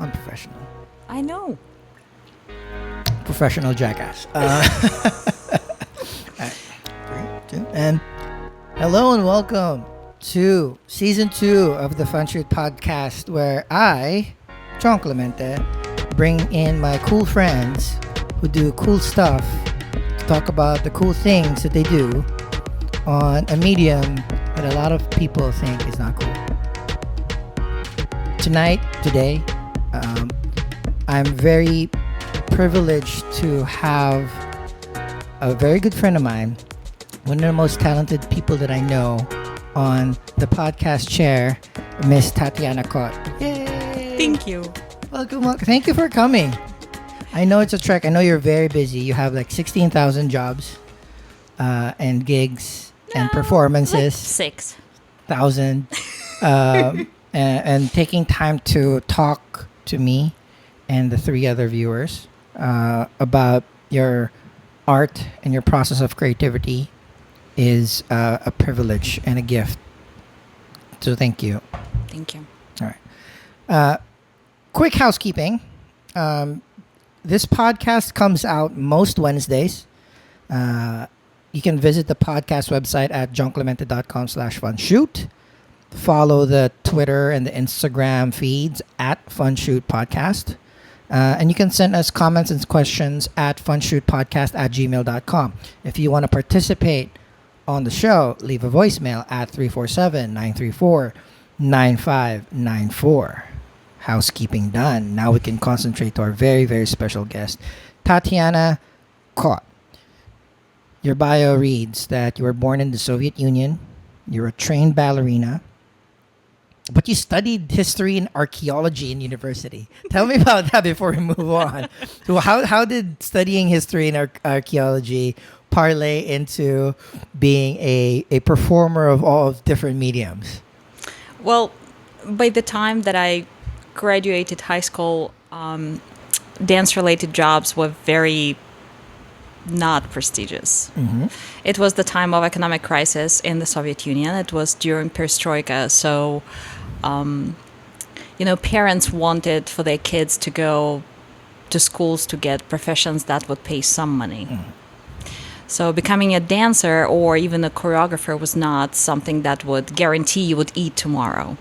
Unprofessional. I know. Professional jackass. Alright, 3, 2, and hello and welcome to season 2 of the Unfiltered podcast, where I, Jong Clemente, bring in my cool friends who do cool stuff to talk about the cool things that they do on a medium that a lot of people think is not cool. Today, I'm very privileged to have a very good friend of mine, one of the most talented people that I know on the podcast chair, Miss Tatyaka Kot. Yay! Thank you. Welcome. Thank you for coming. I know it's a trek. I know you're very busy. You have like 16,000 jobs and gigs and performances. Like 6,000. And taking time to talk to me and the 3 other viewers about your art and your process of creativity is a privilege and a gift. So thank you. Thank you. All right. Quick housekeeping. This podcast comes out most Wednesdays. You can visit the podcast website at jongclemente.com/funshoot. Follow the Twitter and the Instagram feeds at Funshoot Podcast. And you can send us comments and questions at funshootpodcast@gmail.com. If you want to participate on the show, leave a voicemail at 347-934-9594. Housekeeping done. Now we can concentrate to our very, very special guest, Tatyaka Kot. Your bio reads that you were born in the Soviet Union. You're a trained ballerina. But you studied history and archaeology in university. Tell me about that before we move on. So how did studying history and archaeology parlay into being a performer of all different mediums? Well, by the time that I graduated high school, dance-related jobs were very not prestigious. Mm-hmm. It was the time of economic crisis in the Soviet Union. It was during perestroika, so parents wanted for their kids to go to schools to get professions that would pay some money. So becoming a dancer or even a choreographer was not something that would guarantee you would eat tomorrow.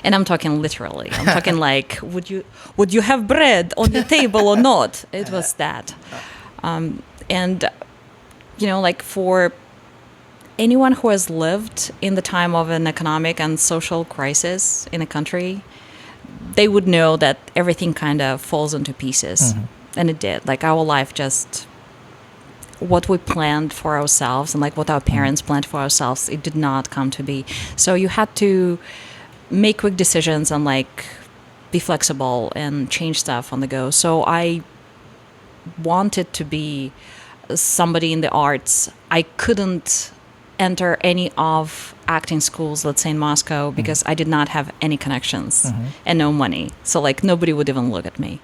And I'm talking literally. I'm talking like, would you have bread on the table or not? It was that. Like for anyone who has lived in the time of an economic and social crisis in a country, they would know that everything kind of falls into pieces. Mm-hmm. And it did. Like our life just, what we planned for ourselves and like what our parents planned for ourselves, it did not come to be. So you had to make quick decisions and like be flexible and change stuff on the go. So I wanted to be somebody in the arts. I couldn't enter any of acting schools, let's say in Moscow, because I did not have any connections and no money. So like nobody would even look at me.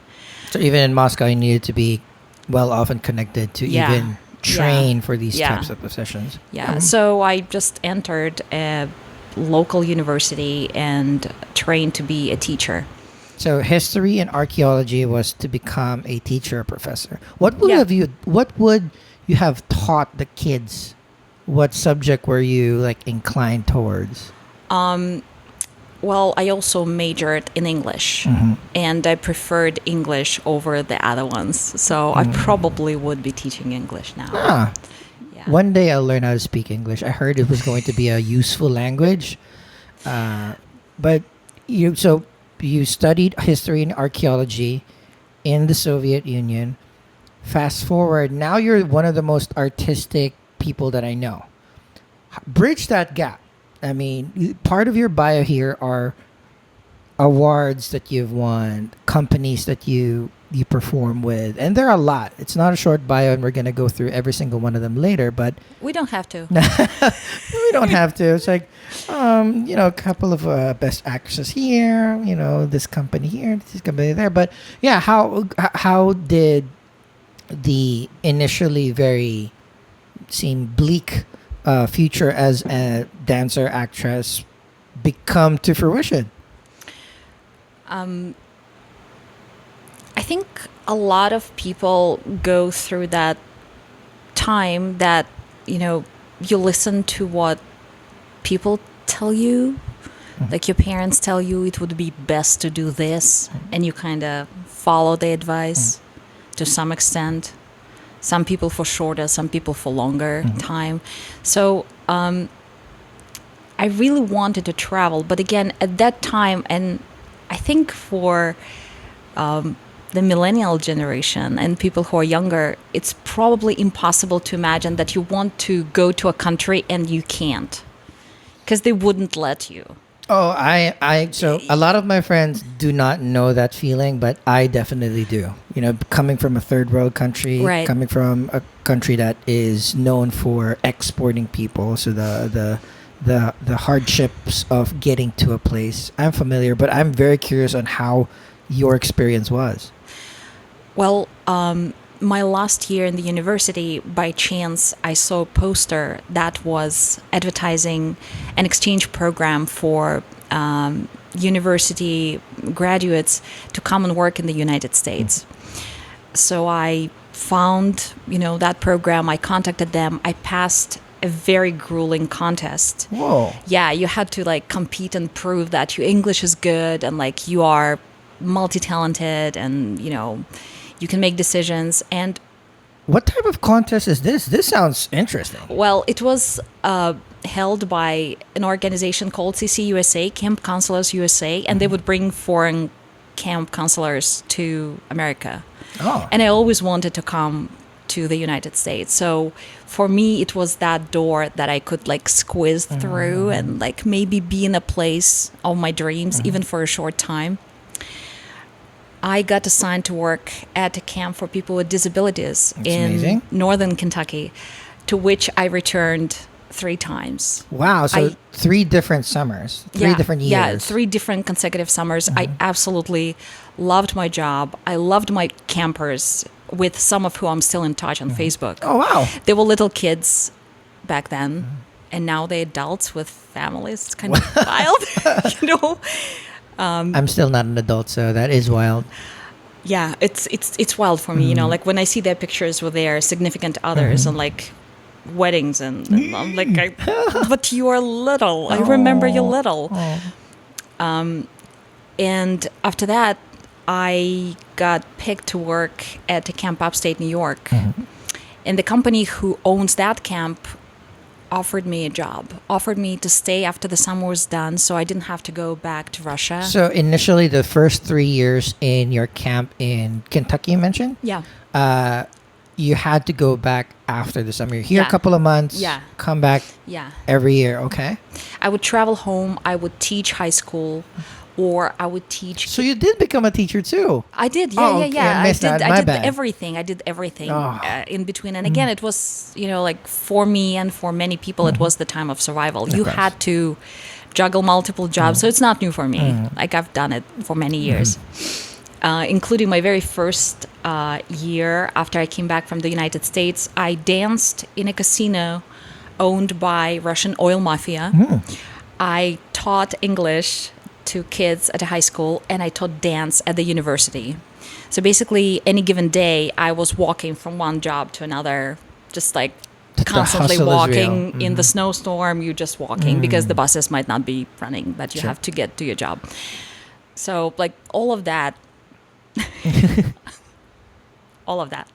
So even in Moscow, you needed to be well off and connected to even train for these types of positions. Yeah. So I just entered a local university and trained to be a teacher. So history and archaeology was to become a teacher or professor. What would you have taught the kids? What subject were you like inclined towards? Well, I also majored in English, and I preferred English over the other ones. So I probably would be teaching English now. Yeah. One day I'll learn how to speak English. I heard it was going to be a useful language. But you studied history and archaeology in the Soviet Union. Fast forward, now you're one of the most artistic people that I know. Bridge that gap. I mean, part of your bio here are awards that you've won, companies that you perform with, and there are a lot. It's not a short bio, and we're going to go through every single one of them later, but we don't have to. We don't have to. It's like, a couple of best actresses here, this company here, this company there. But yeah, how did the initially very seem bleak future as a dancer actress become to fruition? I think a lot of people go through that time that, you know, you listen to what people tell you, like your parents tell you it would be best to do this, and you kind of follow the advice to some extent. Some people for shorter, some people for longer time. So I really wanted to travel, but again, at that time, and I think for the millennial generation and people who are younger, it's probably impossible to imagine that you want to go to a country and you can't, because they wouldn't let you. Oh, so a lot of my friends do not know that feeling, but I definitely do. You know, coming from a third world country, Right. coming from a country that is known for exporting people, so the hardships of getting to a place, I'm familiar, but I'm very curious on how your experience was. Well, my last year in the university, by chance, I saw a poster that was advertising an exchange program for university graduates to come and work in the United States. So I found, you know, that program. I contacted them. I passed a very grueling contest. Whoa. Yeah, you had to like compete and prove that your English is good and like you are multi-talented and, you know, you can make decisions. And What type of contest is this? This sounds interesting. well, it was held by an organization called CCUSA, Camp Counselors USA, and they would bring foreign camp counselors to America. Oh. And I always wanted to come to the United States. So for me, it was that door that I could like squeeze through and like maybe be in a place of my dreams, even for a short time. I got assigned to work at a camp for people with disabilities in amazing. northern Kentucky, to which I returned 3 times. Wow. So I- 3 different summers, 3 different years. Yeah, 3 different consecutive summers. I absolutely loved my job. I loved my campers, with some of who I'm still in touch on Facebook. Oh, wow. They were little kids back then, and now they're adults with families. It's kind of wild, you know? I'm still not an adult, so that is wild. Yeah, it's wild for me, you know, like when I see their pictures with their significant others and like weddings and I'm like, but you are little. I remember you little. And after that, I got picked to work at a camp upstate New York. And the company who owns that camp offered me a job, offered me to stay after the summer was done so I didn't have to go back to Russia. So initially, the first 3 years in your camp in Kentucky, you mentioned, Yeah. you had to go back after the summer. You're here a Yeah. couple of months, Yeah. come back Yeah. every year. Okay. I would travel home. I would teach high school, or I would teach. So you did become a teacher too. I did, yeah, Oh, yeah, okay, yeah. I missed that. My did bad. everything. I did everything Oh. in between. And again, it was, you know, like for me and for many people, it was the time of survival. You course. had to juggle multiple jobs, so it's not new for me. Like I've done it for many years, including my very first year after I came back from the United States. I danced in a casino owned by Russian oil mafia. I taught English to kids at a high school, and I taught dance at the university. So basically, any given day, I was walking from one job to another, just like The constantly hustle is walking real. in the snowstorm. You just walking because the buses might not be running, but you Sure. have to get to your job. So like all of that, all of that.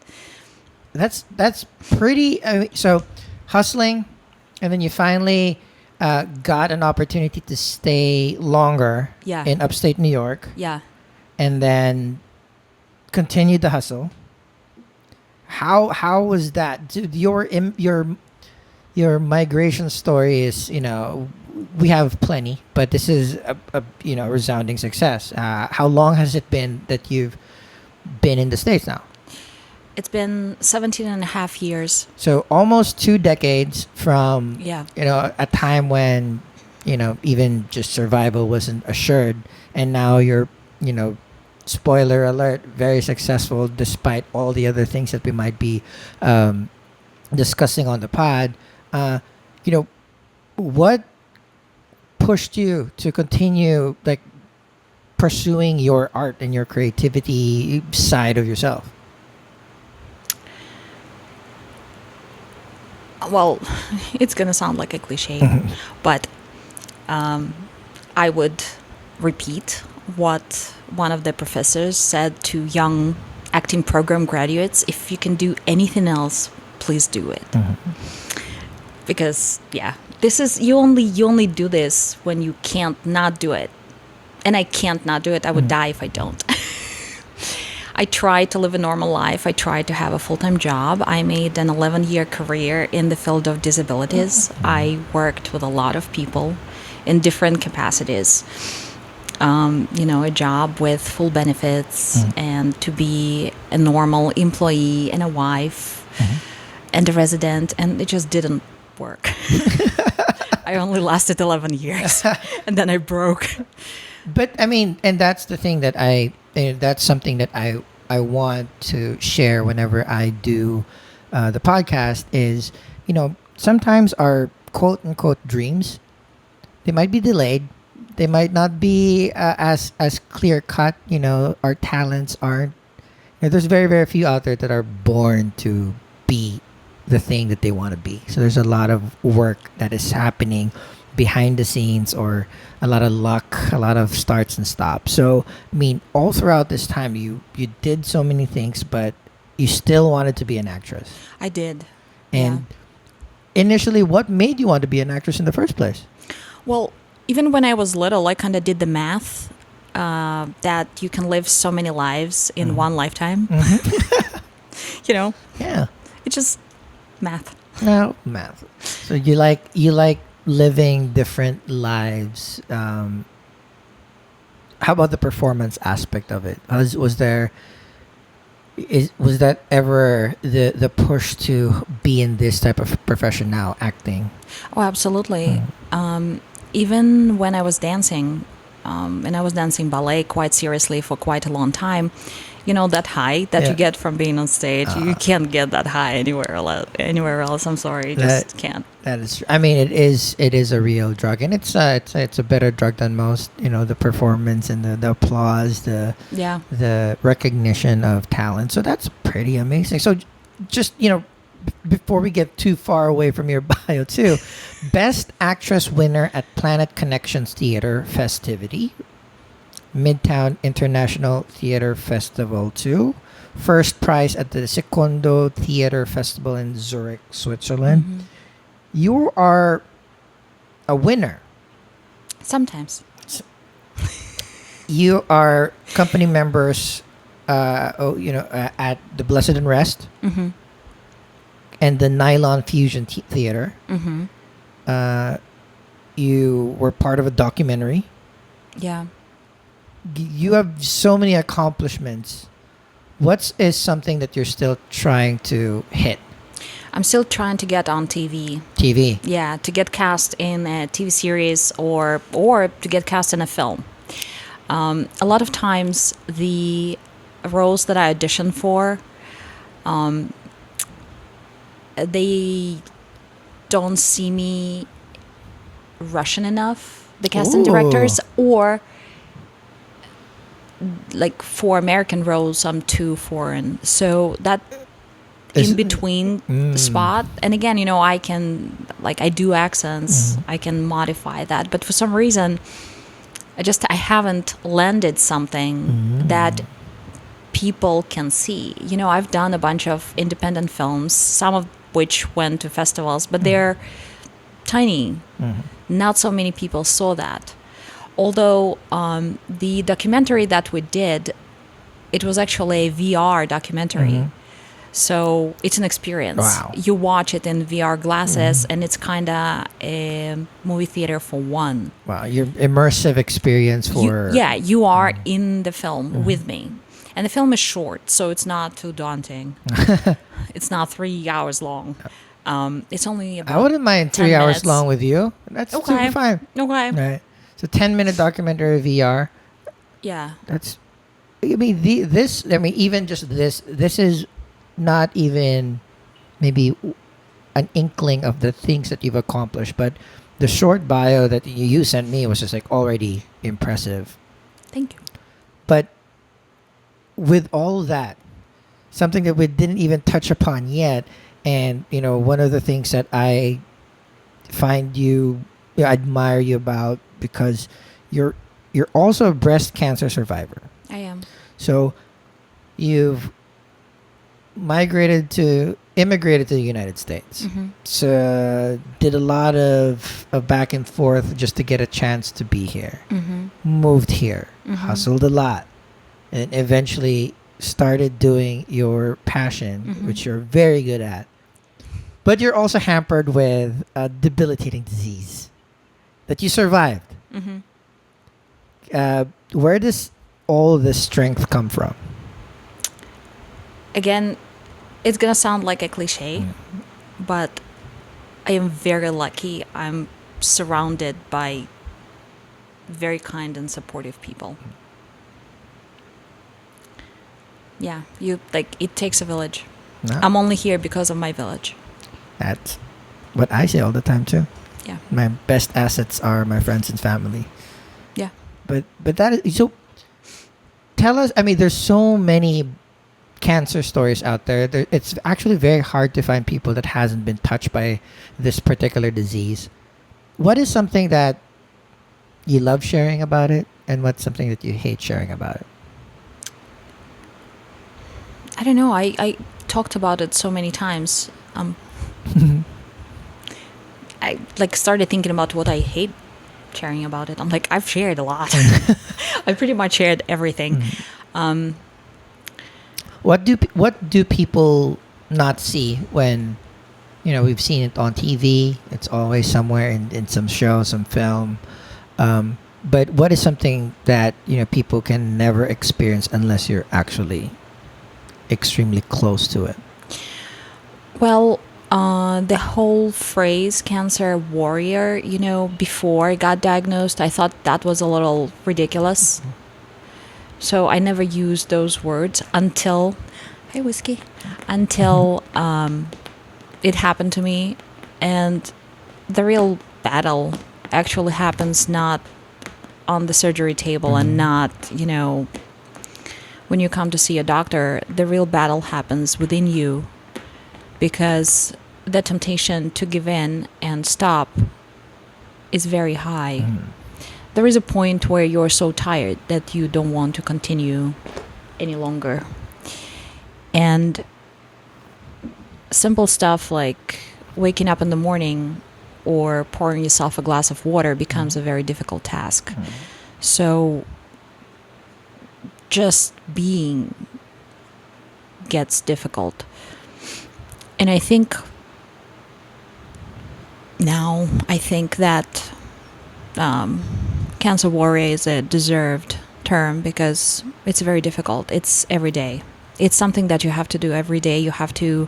That's pretty. So hustling, and then you finally got an opportunity to stay longer Yeah. in upstate New York, Yeah. and then continued the hustle. How was that? Dude, your migration story is, you know, we have plenty, but this is a you know, resounding success. How long has it been that you've been in the States now? It's been 17 and a half years. So almost 2 decades from, Yeah. you know, a time when, you know, even just survival wasn't assured, and now you're, you know, spoiler alert, very successful despite all the other things that we might be discussing on the pod. You know, what pushed you to continue, like, pursuing your art and your creativity side of yourself? Well, it's gonna sound like a cliche, but I would repeat what one of the professors said to young acting program graduates: if you can do anything else, please do it. Because this is you only do this when you can't not do it. And I can't not do it. I would die if I don't. I tried to live a normal life. I tried to have a full-time job. I made an 11-year career in the field of disabilities. I worked with a lot of people in different capacities. A job with full benefits, and to be a normal employee and a wife and a resident, and it just didn't work. I only lasted 11 years, and then I broke. But I mean, and that's the thing that that's something that I want to share whenever I do the podcast is, sometimes our quote unquote dreams, they might be delayed. They might not be as clear cut. Our talents aren't. There's very, very few out there that are born to be the thing that they want to be. So there's a lot of work that is happening behind the scenes, or a lot of luck, a lot of starts and stops. So I mean, all throughout this time, you did so many things, but you still wanted to be an actress. I did. And initially, what made you want to be an actress in the first place? Well, even when I was little, I kind of did the math that you can live so many lives in one lifetime. Yeah. It's just math. No, math. So you like living different lives. How about the performance aspect of it? Was that ever the push to be in this type of profession now, acting? Oh, absolutely. Even when I was dancing, and I was dancing ballet quite seriously for quite a long time, that high that you get from being on stage, you can't get that high anywhere else. I'm sorry, you just can't. That is, I mean, it is a real drug, and it's a better drug than most. The performance and the applause, the recognition of talent. So that's pretty amazing. So just before we get too far away from your bio too, Best Actress winner at Planet Connections Theater Festivity, Midtown International Theater Festival 2, first prize at the Secondo Theater Festival in Zurich, Switzerland. You are a winner. Sometimes. You are company members, at the Blessed and Rest and the Nylon Fusion Theater. You were part of a documentary. Yeah. You have so many accomplishments. What is something that you're still trying to hit? I'm still trying to get on TV. TV. Yeah, to get cast in a TV series or to get cast in a film. A lot of times the roles that I audition for, they don't see me Russian enough, the casting directors, or like for American roles, I'm too foreign. So that in between spot, and again, I can, I do accents, I can modify that, but for some reason, I haven't landed something that people can see. I've done a bunch of independent films, some of which went to festivals, but they're tiny. Not so many people saw that. Although the documentary that we did, it was actually a VR documentary. So it's an experience. Wow. You watch it in VR glasses, and it's kind of a movie theater for one. Wow, your immersive experience for... You are in the film with me. And the film is short, so it's not too daunting. It's not 3 hours long. It's only about I wouldn't mind 3 hours minutes. long with you. That's Okay. fine. Okay. Right. So 10-minute documentary VR. Yeah. That's... even just this is not even maybe an inkling of the things that you've accomplished, but the short bio that you sent me was just already impressive. Thank you. But with all that, something that we didn't even touch upon yet, and one of the things that I find admire you about, because you're you're also a breast cancer survivor. I am. So you've immigrated to the United States. Mm-hmm. So did a lot of back and forth just to get a chance to be here. Mm-hmm. Moved here, Mm-hmm. hustled a lot, and eventually started doing your passion, Mm-hmm. which you're very good at. But you're also hampered with a debilitating disease that you survived. Mm-hmm. Where does all this strength come from? Again, it's gonna sound like a cliche, but I am very lucky. I'm surrounded by very kind and supportive people. Yeah, you like it takes a village. No, I'm only here because of my village. that's what I say all the time too. Yeah. My best assets are my friends and family. Yeah. But that is so. Tell us. I mean, there's so many cancer stories out there. It's actually very hard to find people that hasn't been touched by this particular disease. What is something that you love sharing about it, and what's something that you hate sharing about it? I don't know. I talked about it so many times. I like started thinking about what I hate sharing about it. I'm like, I've shared a lot. I pretty much shared everything. What do people not see when we've seen it on TV? It's always somewhere in some show, some film. But what is something that people can never experience unless you're actually extremely close to it? Well, the whole phrase cancer warrior, before I got diagnosed, I thought that was a little ridiculous. So I never used those words until, hey, whiskey, until it happened to me. And the real battle actually happens not on the surgery table and not, when you come to see a doctor. The real battle happens within you, because the temptation to give in and stop is very high. There is a point where you're so tired that you don't want to continue any longer. And simple stuff like waking up in the morning or pouring yourself a glass of water becomes a very difficult task. So just being gets difficult. And I think that cancer warrior is a deserved term, because it's very difficult. It's every day. It's something that you have to do every day. You have to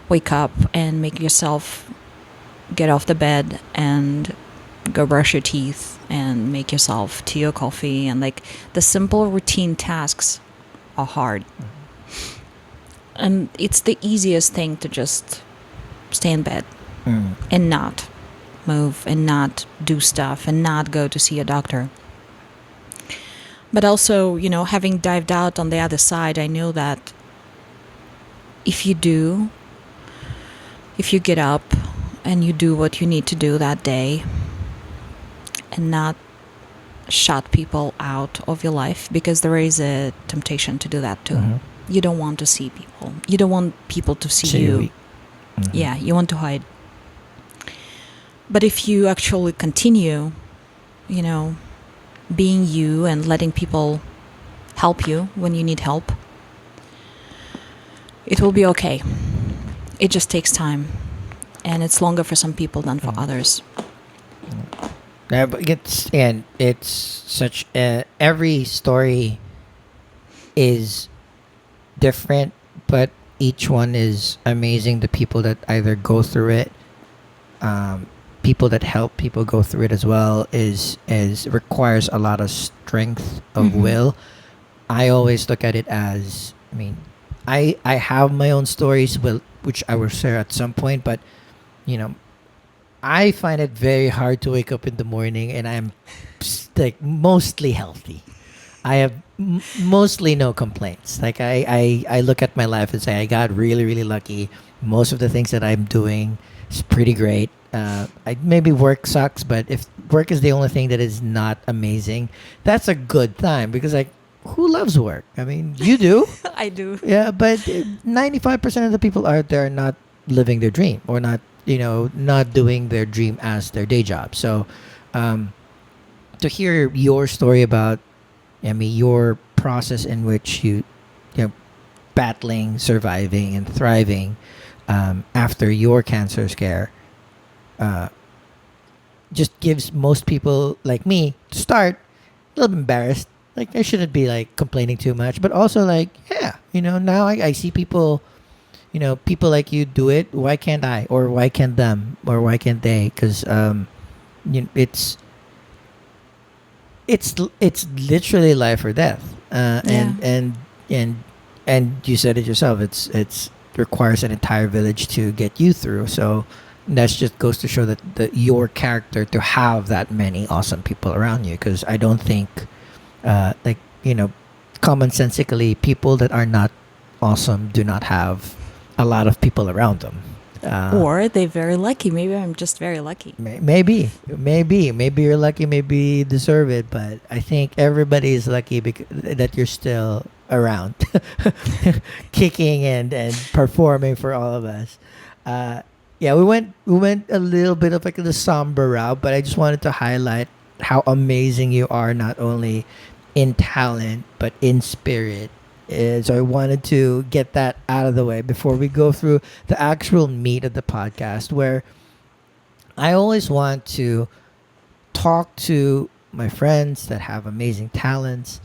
wake up and make yourself get off the bed and go brush your teeth and make yourself tea or coffee. And like the simple routine tasks are hard. And it's the easiest thing to just stay in bed and not move and not do stuff and not go to see a doctor. But also, having dived out on the other side, I know that if you get up and you do what you need to do that day and not shut people out of your life, because there is a temptation to do that too. You don't want to see people. You don't want people to see you. Yeah, you want to hide. But if you actually continue, being you and letting people help you when you need help, it will be okay. It just takes time. And it's longer for some people than for others. Yeah, but it's such every story is different, but each one is amazing. The people that either go through it, people that help people go through it as well, is requires a lot of strength of will. I always look at it as, I have my own stories, which I will share at some point, but I find it very hard to wake up in the morning and I'm like mostly healthy. I have mostly no complaints. Like I look at my life and say I got really really lucky. Most of the things that I'm doing is pretty great. I maybe work sucks, but if work is the only thing that is not amazing, that's a good time because like who loves work? I mean, you do. I do. Yeah, but 95% of the people out there are not living their dream or not, not doing their dream as their day job. So, um, to hear your story about, I mean, your process in which you know, battling, surviving, and thriving after your cancer scare, uh, just gives most people like me to start a little embarrassed. Like I shouldn't be like complaining too much, but also like, yeah, now I see people, people like you do it. Why can't I? Or why can't them? Or why can't they? Because it's it's literally life or death. Yeah. And and you said it yourself. It's requires an entire village to get you through. So that just goes to show that your character to have that many awesome people around you. Because I don't think, like commonsensically, people that are not awesome do not have a lot of people around them. Or they're very lucky. Maybe I'm just very lucky. Maybe you're lucky. Maybe you deserve it. But I think everybody is lucky because that you're still around, kicking and performing for all of us. Yeah, we went a little bit of like the somber route, but I just wanted to highlight how amazing you are, not only in talent but in spirit. So I wanted to get that out of the way before we go through the actual meat of the podcast, where I always want to talk to my friends that have amazing talents,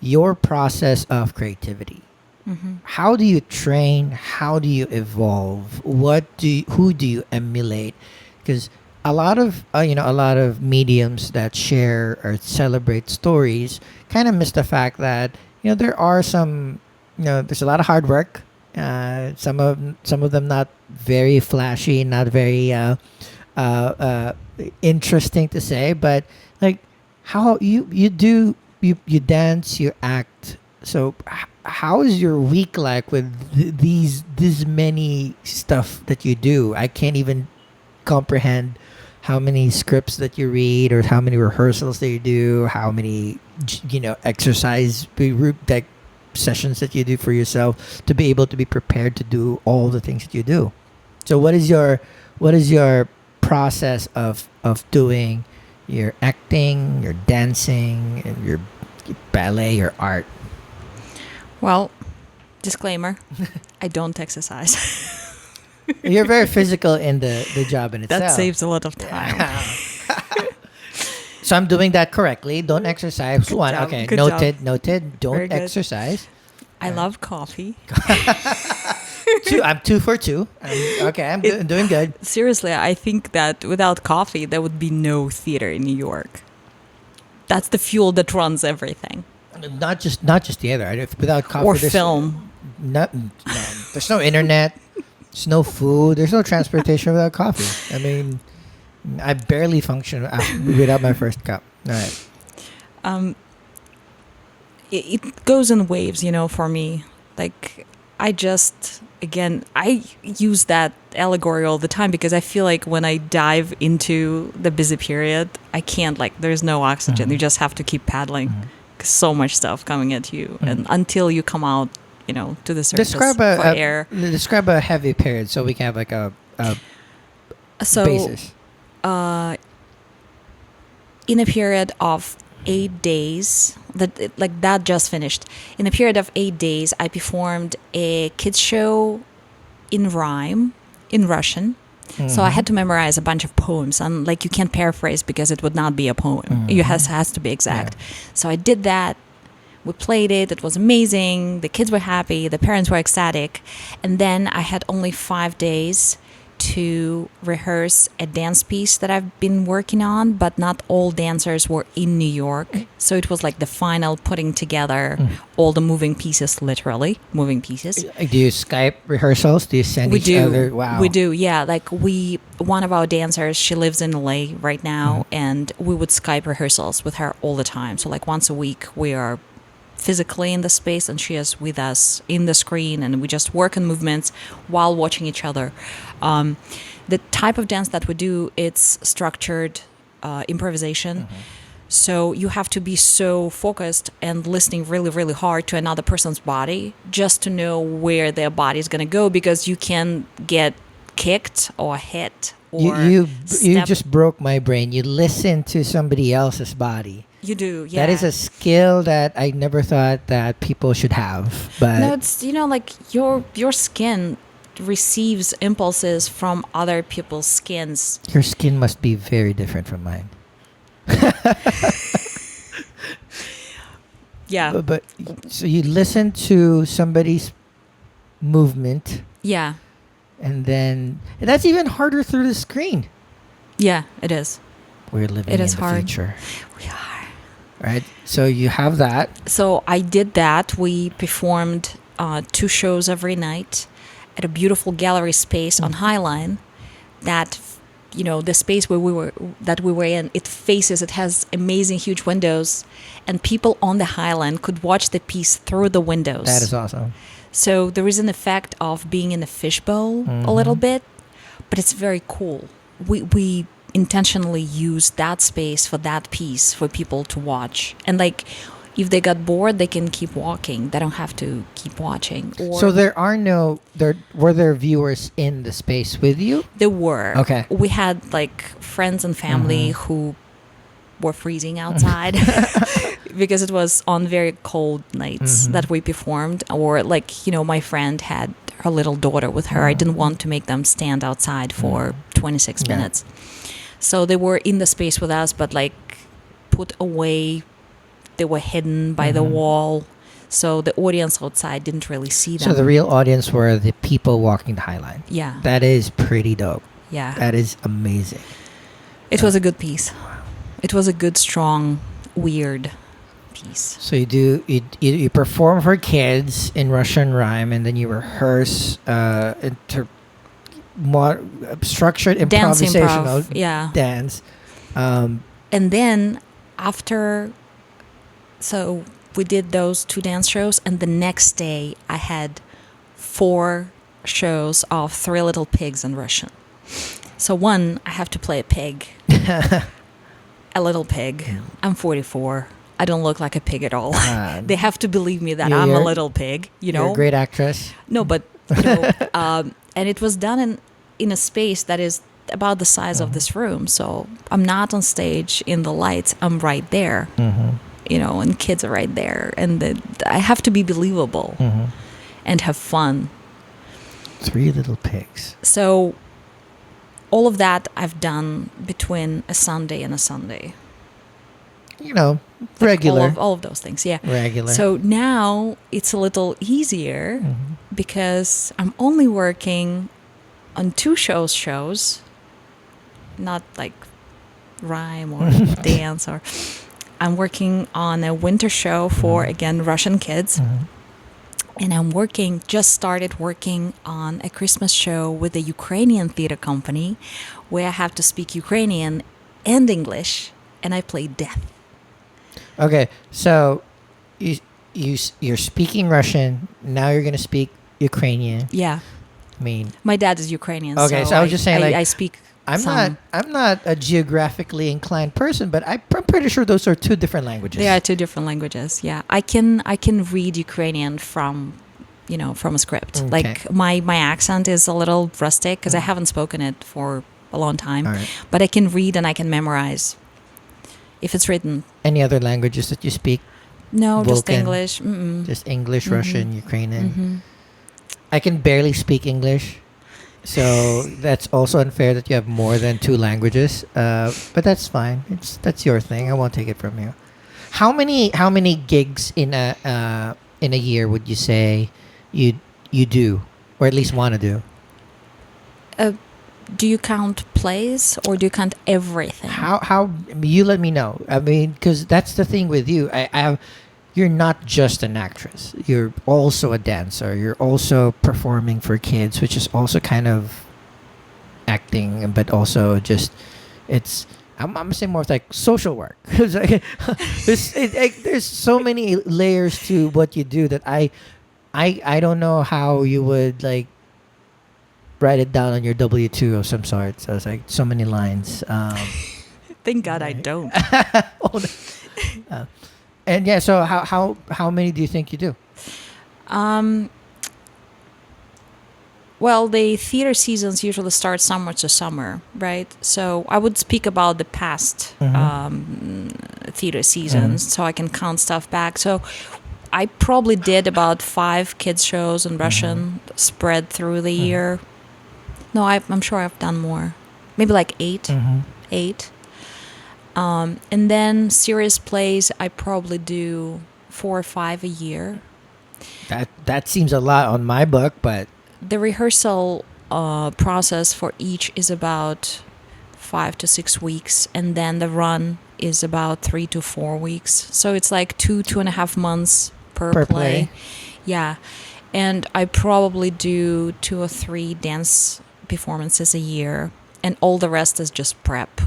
your process of creativity. Hmm. How do you train? How do you evolve? Who do you emulate? Because a lot of mediums that share or celebrate stories kind of miss the fact that there are some, there's a lot of hard work. Some of them not very flashy, not very uh, uh, interesting to say, but like how you dance, you act. So how is your week like with these many stuff that you do? I can't even comprehend how many scripts that you read or how many rehearsals that you do, how many exercise like sessions that you do for yourself to be able to be prepared to do all the things that you do. So what is your process of doing your acting, your dancing, and your ballet, your art? Well, disclaimer: I don't exercise. You're very physical in the job in itself. That saves a lot of time. So I'm doing that correctly. Don't exercise. Good One. job, Okay. good Noted. job. Noted. Very Don't good. exercise. I love coffee. Two. I'm 2 for 2. I'm doing good. Seriously, I think that without coffee, there would be no theater in New York. That's the fuel that runs everything. Not just the other. Without coffee, Or there's film. no, there's no internet. There's no food. There's no transportation without coffee. I mean, I barely function without my first cup. All right. Um, it goes in waves, for me. Like, I use that allegory all the time because I feel like when I dive into the busy period, I can't, like, there's no oxygen. Mhm. You just have to keep paddling. Mhm. 'Cause so much stuff coming at you. Mhm. And until you come out, to the surface Describe for air. describe a heavy period so we can have like a So, basis. uh, in a period of 8 days, that just finished. In a period of 8 days, I performed a kids show in rhyme, in Russian. So I had to memorize a bunch of poems, and like you can't paraphrase because it would not be a poem. Mhm. It has to be exact. So I did that. We played it. It was amazing. The kids were happy. The parents were ecstatic. And then I had only 5 days to rehearse a dance piece that I've been working on, but not all dancers were in New York. So it was like the final putting together all the moving pieces, literally moving pieces. Do you Skype rehearsals? Do you send We each do. other? Wow. We do, yeah. Like one of our dancers, she lives in LA right now, and we would Skype rehearsals with her all the time. So like once a week, we are physically in the space and she is with us in the screen, and we just work on movements while watching each other. The type of dance that we do, it's structured improvisation. So you have to be so focused and listening really, really hard to another person's body just to know where their body is going to go, because you can get kicked or hit or You step. just broke my brain. You listen to somebody else's body. You do, yeah. That is a skill that I never thought that people should have. But No, it's like your skin receives impulses from other people's skins. your skin must be very different from mine. Yeah, But so you listen to somebody's movement, yeah, and that's even harder through the screen. yeah. It is. We're living It in is the hard. future, We are. right? So you have that. So I did that. We performed 2 shows every night at a beautiful gallery space on Highline. That the space where we were in, it has amazing huge windows, and people on the Highline could watch the piece through the windows. That is awesome. So there is an effect of being in a fishbowl a little bit, but it's very cool. We intentionally use that space for that piece for people to watch. And like, if they got bored, they can keep walking. They don't have to keep watching. Or So were there viewers in the space with you? there were. Okay. We had like friends and family who were freezing outside because it was on very cold nights that we performed. Or like, my friend had her little daughter with her. I didn't want to make them stand outside for 26 Yeah. minutes. So they were in the space with us, but like put away. They were hidden by the wall. So the audience outside didn't really see them. So the real audience were the people walking the Highline. Yeah. That is pretty dope. Yeah. That is amazing. It was a good piece. It was a good, strong, weird piece. So you perform for kids in Russian rhyme, and then you rehearse more structured Dance improvisational improv. Yeah. dance. And then after, so we did those 2 dance shows, and the next day I had 4 shows of 3 Little Pigs in Russian. So one, I have to play a pig. A little pig. I'm 44. I don't look like a pig at all. They have to believe me that I'm a you're- little pig, You're a great actress. No, but and it was done in a space that is about the size of this room. So I'm not on stage in the lights. I'm right there, and kids are right there, and I have to be believable and have fun. 3 Little Pigs. So all of that I've done between a Sunday and a Sunday. Regular. All of those things, yeah. Regular. So now it's a little easier because I'm only working on 2 shows, not like rhyme or dance, or I'm working on a winter show for again Russian kids. And I'm just started working on a Christmas show with a Ukrainian theater company where I have to speak Ukrainian and English, and I play death. Okay, so you're speaking Russian. Now you're gonna speak Ukrainian. Yeah. I mean, My dad is Ukrainian. Okay, so I was just saying, like, I speak I'm some. not a geographically inclined person, but I'm pretty sure those are 2 different languages. They are 2 different languages. Yeah, I can read Ukrainian from a script. Okay. Like my accent is a little rustic because I haven't spoken it for a long time. All right. But I can read and I can memorize if it's written. Any other languages that you speak? No, just Vulcan. English. Mm-mm. Just English, Russian, Ukrainian. Mhm. I can barely speak English, so that's also unfair that you have more than 2 languages. But that's fine. That's your thing. I won't take it from you. How many gigs in a year would you say you do, or at least want to do? Do you count plays or do you count everything? How you let me know. I mean, because that's the thing with you. You're not just an actress. You're also a dancer. You're also performing for kids, which is also kind of acting, but also just it's. I'm saying more like social work. It's like, there's so many layers to what you do that I don't know how you would like write it down on your W-2 of some sort. So it's like so many lines. Thank God I don't. Oh, and yeah, so how many do you think you do? Um, well, the theater seasons usually start summer to summer, right? So I would speak about the past theater seasons, so I can count stuff back. So I probably did about 5 kids shows in Russian spread through the year. No, I'm sure I've done more. Maybe like 8. 8. And then serious plays, I probably do 4 or 5 a year. That seems a lot on my book, but The rehearsal process for each is about 5 to 6 weeks, and then the run is about 3 to 4 weeks. So it's like 2.5 months per play. Yeah. And I probably do 2 or 3 dance performances a year, and all the rest is just prep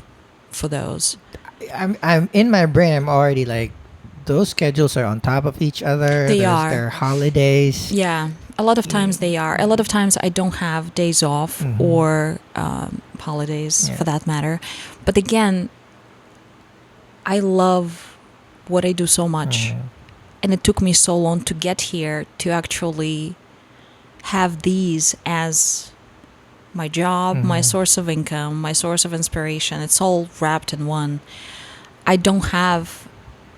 for those. I'm in my brain. I'm already like those schedules are on top of each other. They are. There are holidays. Yeah. A lot of times they are. A lot of times I don't have days off or holidays for that matter. But again, I love what I do so much. And it took me so long to get here to actually have these as my job, my source of income, my source of inspiration. It's all wrapped in one. I don't have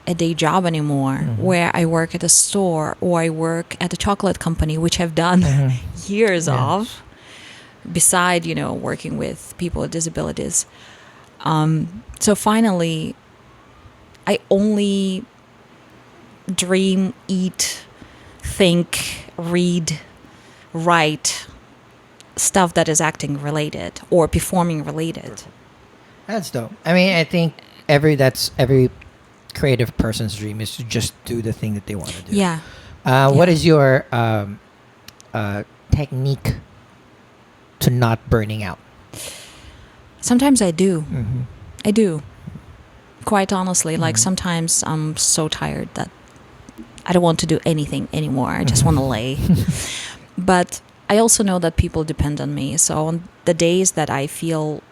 a day job anymore where I work at a store or I work at a chocolate company, which I've done years of, beside, working with people with disabilities. So finally, I only dream, eat, think, read, write stuff that is acting related or performing related. That's dope. I mean, I think every creative person's dream is to just do the thing that they want to do. Yeah. What is your technique to not burning out? Sometimes I do. I do. Quite honestly, like sometimes I'm so tired that I don't want to do anything anymore. I just want to lay. But I also know that people depend on me. So on the days that I feel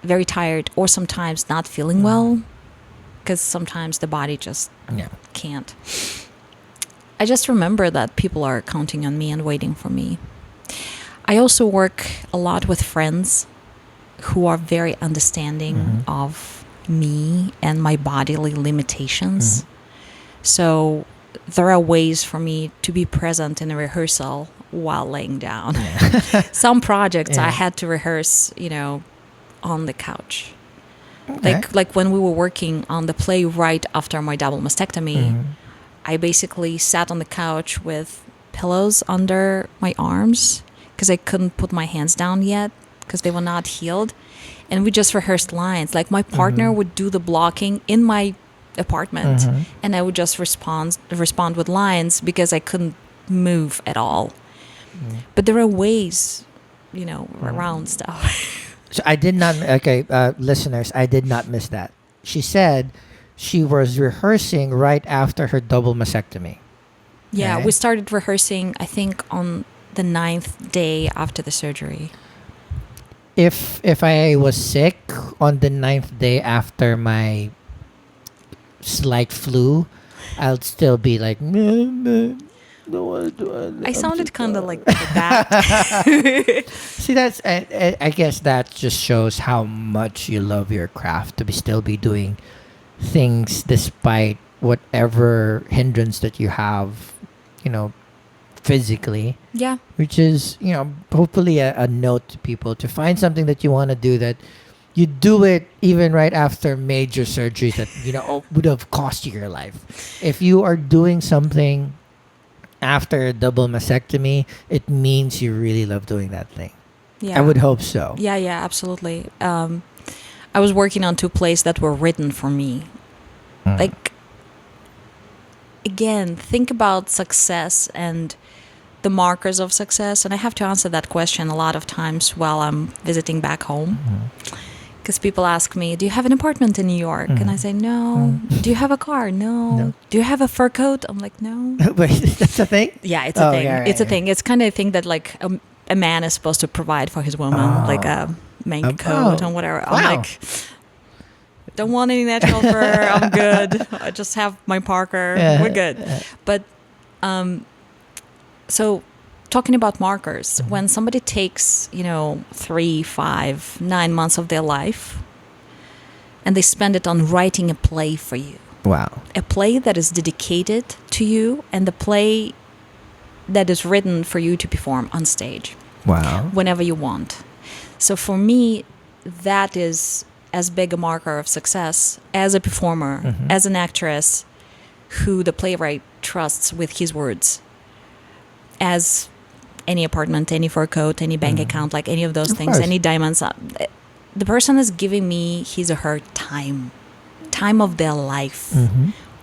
very tired or sometimes not feeling well, because sometimes the body just can't, I just remember that people are counting on me and waiting for me. I also work a lot with friends who are very understanding of me and my bodily limitations. So there are ways for me to be present in a rehearsal while laying down. Some projects I had to rehearse, on the couch. Okay. Like when we were working on the play right after my double mastectomy, I basically sat on the couch with pillows under my arms because I couldn't put my hands down yet because they were not healed. And we just rehearsed lines. Like my partner would do the blocking in my apartment and I would just respond with lines because I couldn't move at all. But there are ways, around stuff. So I did not. Okay, listeners, I did not miss that. She said she was rehearsing right after her double mastectomy. Yeah, Okay. we started rehearsing, I think, on the 9th day after the surgery. If I was sick on the 9th day after my slight flu, I'll still be like, I sounded kind of like that. See, that's I guess that just shows how much you love your craft to still be doing things despite whatever hindrance that you have, physically. Yeah. Which is, hopefully a note to people to find something that you want to do that you do it even right after major surgeries that, would have cost you your life. If you are doing something after a double mastectomy, it means you really love doing that thing. Yeah. I would hope so. Yeah, yeah, absolutely. I was working on 2 plays that were written for me. Mm. Like, again, think about success and the markers of success. And I have to answer that question a lot of times while I'm visiting back home. Because people ask me, do you have an apartment in New York? And I say, no. Do you have a car? No. No. Do you have a fur coat? I'm like, no. Wait, that's a thing? Yeah, it's a thing. yeah, right, It's a right. thing. It's kind of a thing that like a man is supposed to provide for his woman, like a mink coat and whatever. I'm wow. like, don't want any natural fur. I'm good. I just have my Parker. Yeah. We're good. But so talking about markers, when somebody takes 3, 5, 9 months of their life and they spend it on writing a play for you, Wow. a play that is dedicated to you and the play that is written for you to perform on stage Wow. whenever you want. So for me, that is as big a marker of success as a performer, as an actress who the playwright trusts with his words, as any apartment, any fur coat, any bank account, like any of those Of things, course. any diamonds. The person is giving me his or her time of their life,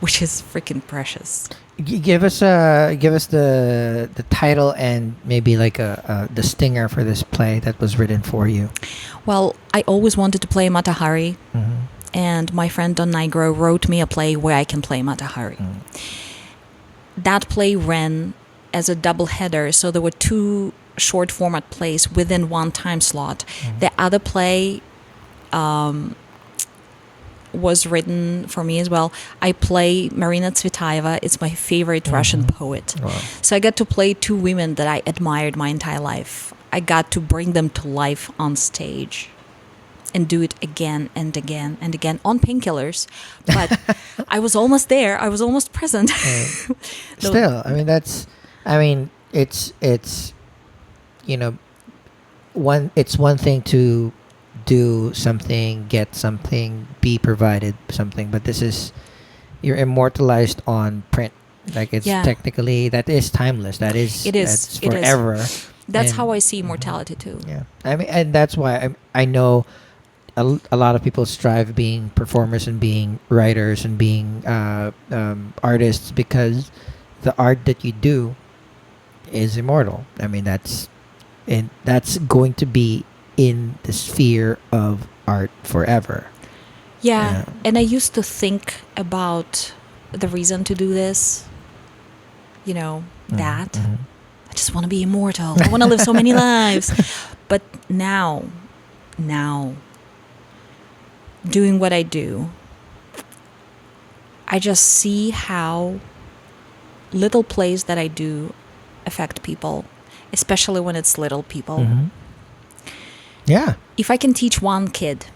which is freaking precious. Give us the title and maybe like the stinger for this play that was written for you. Well, I always wanted to play Matahari, and my friend Don Nigro wrote me a play where I can play Matahari. That play ran as a double header, so there were 2 short format plays within one time slot. The other play was written for me as well. I play Marina Tsvetaeva. It's my favorite Russian poet. Wow. So I got to play 2 women that I admired my entire life. I got to bring them to life on stage and do it again and again and again on painkillers. But I was almost there. I was almost present. Still, I mean, it's it's one thing to do something, get something, be provided something, but this is, you're immortalized on print. Like, it's technically, that is timeless. That is, It is. that's It is. forever. That's And- how I see immortality too. Yeah, I mean, and that's why I know a lot of people strive being performers and being writers and being artists, because the art that you do is immortal. I mean, that's going to be in the sphere of art forever. Yeah. And I used to think about the reason to do this. That. I just want to be immortal. I want to live so many lives. But now, doing what I do, I just see how little plays that I do affect people, especially when it's little people. Yeah. If I can teach one kid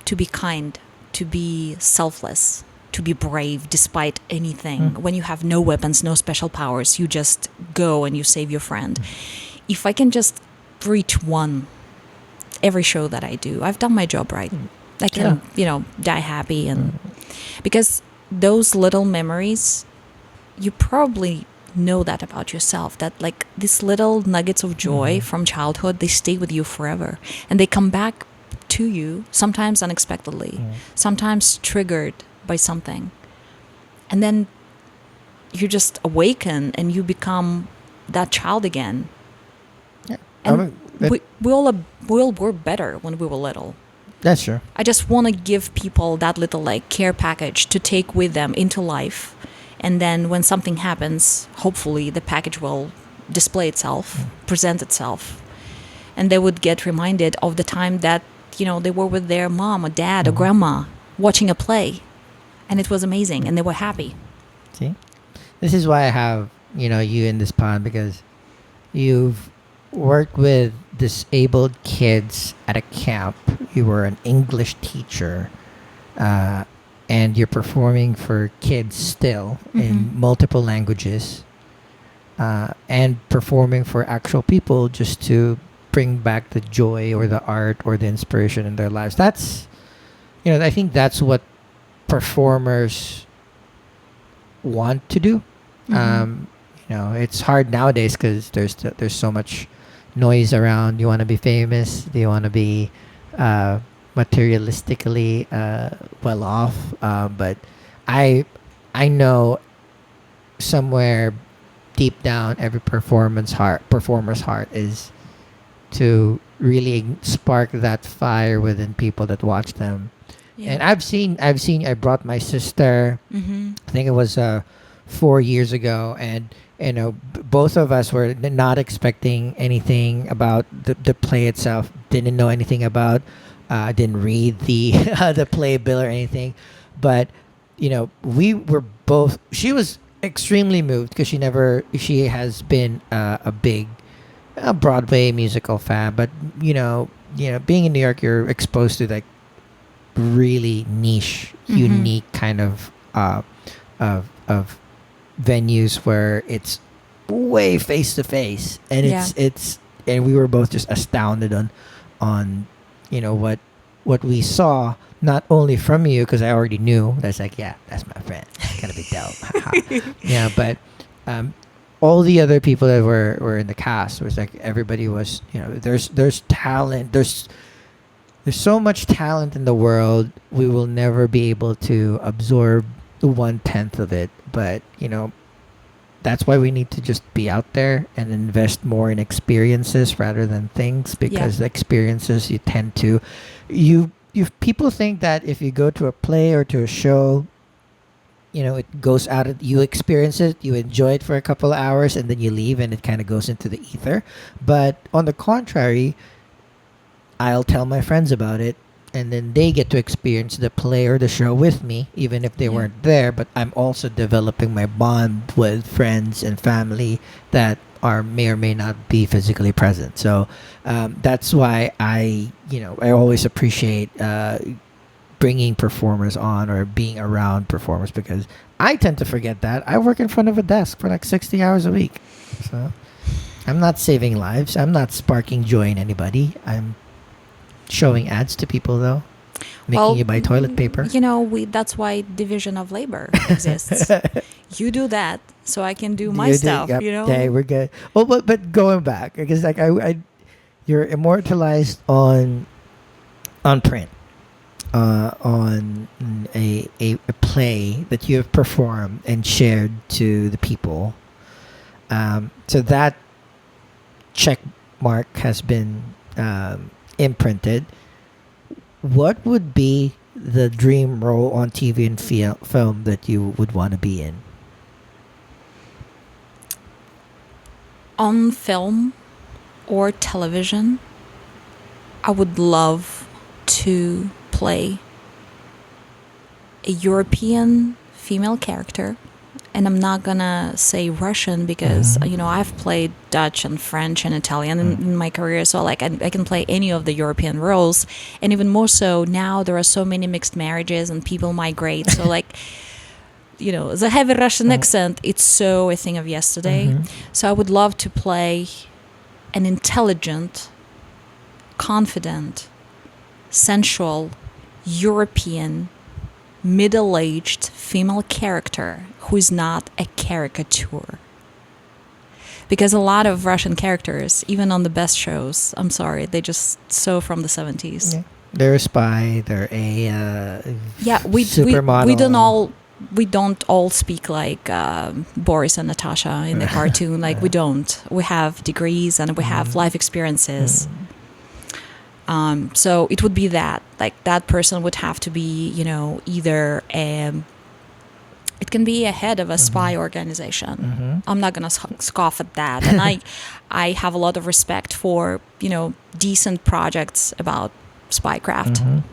to be kind, to be selfless, to be brave despite anything, when you have no weapons, no special powers, you just go and you save your friend. If I can just reach one every show that I do, I've done my job right. I can, die happy. And because those little memories, you probably know that about yourself, that like these little nuggets of joy from childhood, they stay with you forever, and they come back to you sometimes unexpectedly, sometimes triggered by something, and then you just awaken and you become that child again. And we all were better when we were little. That's true. I just want to give people that little like care package to take with them into life. And then when something happens, hopefully the package will display itself, present itself. And they would get reminded of the time that, they were with their mom or dad or grandma watching a play. And it was amazing. And they were happy. See? This is why I have, you in this pod, because you've worked with disabled kids at a camp. You were an English teacher. And you're performing for kids still in multiple languages, and performing for actual people just to bring back the joy or the art or the inspiration in their lives. That's, I think that's what performers want to do. It's hard nowadays because there's so much noise around. You want to be famous. Do you want to be materialistically well off? But I I know somewhere deep down, every performer's heart is to really spark that fire within people that watch them. And Yeah. I brought my sister. Mm-hmm. I think it was 4 years ago, and both of us were not expecting anything about the play itself. Didn't know anything about. Didn't read the the playbill or anything, but we were both. She was extremely moved because she has been a big Broadway musical fan, but being in New York, you're exposed to like really niche, Mm-hmm. unique kind of venues where it's way face to face, and Yeah. it's and we were both just astounded on what we saw, not only from you because I already knew that's like, yeah, that's my friend, it's gonna be dope. Haha. Yeah, but um all the other people that were in the cast was like, everybody was, there's talent, there's so much talent in the world. We will never be able to absorb the 1/10 of it, but that's why we need to just be out there and invest more in experiences rather than things, Yeah. because the experiences, you tend to you people think that if you go to a play or to a show, it goes out of, you experience it, you enjoy it for a couple of hours, and then you leave and it kind of goes into the ether. But on the contrary, I'll tell my friends about it, and then they get to experience the play or the show with me, even if they Yeah. weren't there. But I'm also developing my bond with friends and family that may or may not be physically present. So that's why I always appreciate bringing performers on or being around performers, because I tend to forget that I work in front of a desk for like 60 hours a week. So I'm not saving lives. I'm not sparking joy in anybody. I'm showing ads to people, though, making Well, you buy toilet paper. that's why division of labor exists. You do that, so I can do my You stuff. yep. Okay, we're good. Well, but going back, because like you're immortalized on print, on a play that you have performed and shared to the people. So that check mark has been imprinted. What would be the dream role on TV and film that you would want to be in? On film or television, I would love to play a European female character. And I'm not gonna say Russian because I've played Dutch and French and Italian in my career, so like I can play any of the European roles, and even more so now there are so many mixed marriages and people migrate. So like the heavy Russian accent, it's so a thing of yesterday. So I would love to play an intelligent, confident, sensual, European, middle-aged female character who is not a caricature. Because a lot of Russian characters, even on the best shows, I'm sorry, they just so from the 70s. Yeah. They're a spy. They're a Yeah, supermodel. we don't all speak like Boris and Natasha in the cartoon. Like we don't. We have degrees and we have life experiences. So it would be that. Like that person would have to be, either it can be a head of a spy organization. I'm not gonna scoff at that, and I have a lot of respect for decent projects about spycraft.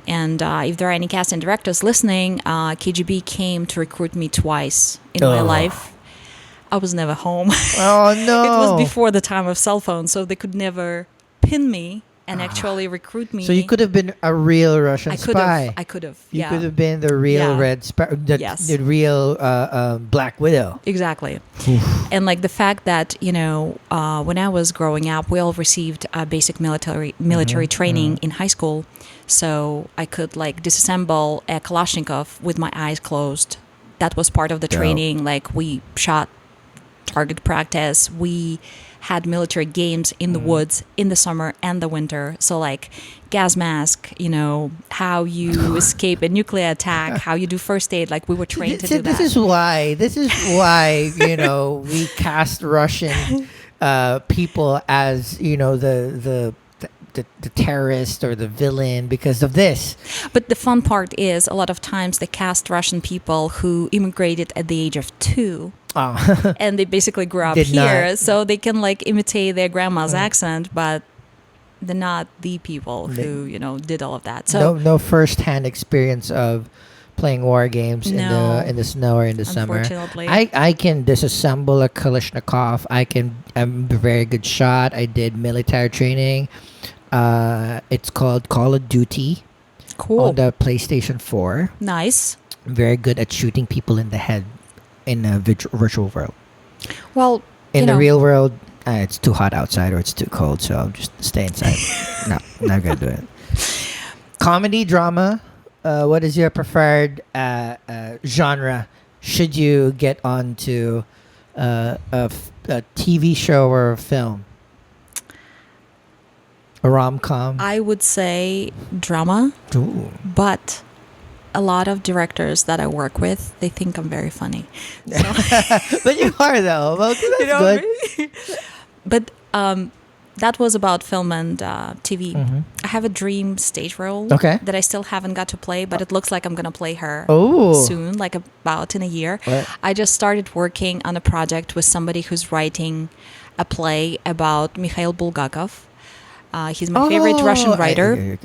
And if there are any casting directors listening, KGB came to recruit me twice in my life. I was never home. Oh no! It was before the time of cell phones, so they could never pin me and actually recruit me. So you could have been a real Russian I could spy. have. I could have. You Yeah. could have been the real Yeah. Red Sparrow, Yes. the real Black Widow. Exactly. And like the fact that when I was growing up, we all received basic military training in high school, so I could like disassemble a Kalashnikov with my eyes closed. That was part of the Dope. training. Like we shot target practice. We had military games in the woods in the summer and the winter. So like gas mask, how you escape a nuclear attack, how you do first aid. Like we were trained to do that. This is why we cast Russian people as the terrorist or the villain because of this. But the fun part is a lot of times they cast Russian people who immigrated at the age of 2. Oh. And they basically grew up Did here, not. so they can like imitate their grandma's accent, but they're not the people who did all of that. So no first-hand experience of playing war games No. in the snow or in the summer. Unfortunately. I can disassemble a Kalashnikov. I'm a very good shot. I did military training. It's called Call of Duty cool, on the PlayStation 4. nice. I'm very good at shooting people in the head in a virtual world. Well, In the real world, it's too hot outside or it's too cold, so I'll just stay inside. No, not gonna do it. Comedy, drama. What is your preferred genre? Should you get onto a TV show or a film? A rom-com? I would say drama, Ooh. but a lot of directors that I work with, they think I'm very funny. So, But you are though. Well, that's good. But that was about film and TV. Mhm. I have a dream stage role Okay. that I still haven't got to play, but it looks like I'm going to play her Oh. soon, like about in a year. Right. I just started working on a project with somebody who's writing a play about Mikhail Bulgakov. He's my favorite Russian writer.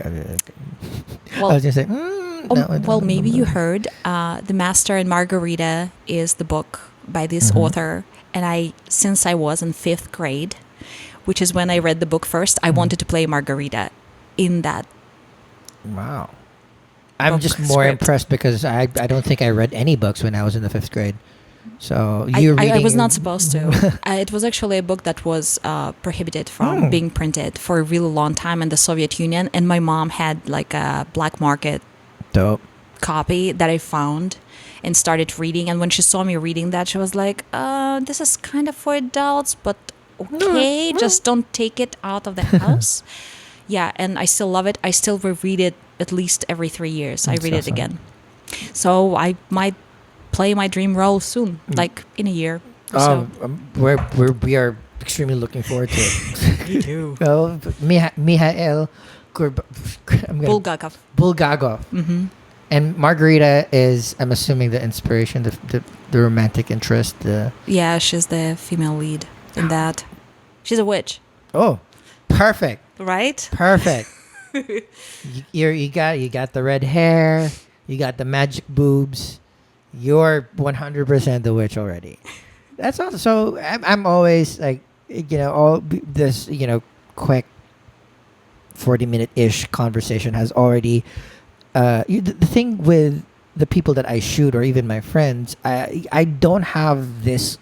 I was gonna say. No, Maybe you heard The Master and Margarita is the book by this author. And since I was in 5th grade, which is when I read the book first, I wanted to play Margarita in that. Wow. I'm Book just more script. impressed because I don't think I read any books when I was in the 5th grade. So I you reading? was not supposed to. It was actually a book that was prohibited from being printed for a really long time in the Soviet Union. And my mom had like a black market Dope. copy that I found and started reading. And when she saw me reading that, she was like, this is kind of for adults, but okay, just don't take it out of the house. Yeah, and I still love it. I still reread it at least every 3 years. I That's read it awesome. again. So I might play my dream role soon, like in a year. or so. We are extremely looking forward to it. Me too. Well, Mihail Bulgakov. Bulgakov. Hmm. And Margarita is, I'm assuming, the inspiration, the romantic interest. Yeah, she's the female lead in that. She's a witch, Oh, perfect. right? Perfect. you got the red hair. You got the magic boobs. You're 100% the witch already. That's awesome. So I'm always like, this, quick 40-minute ish conversation has already. The thing with the people that I shoot or even my friends, I don't have this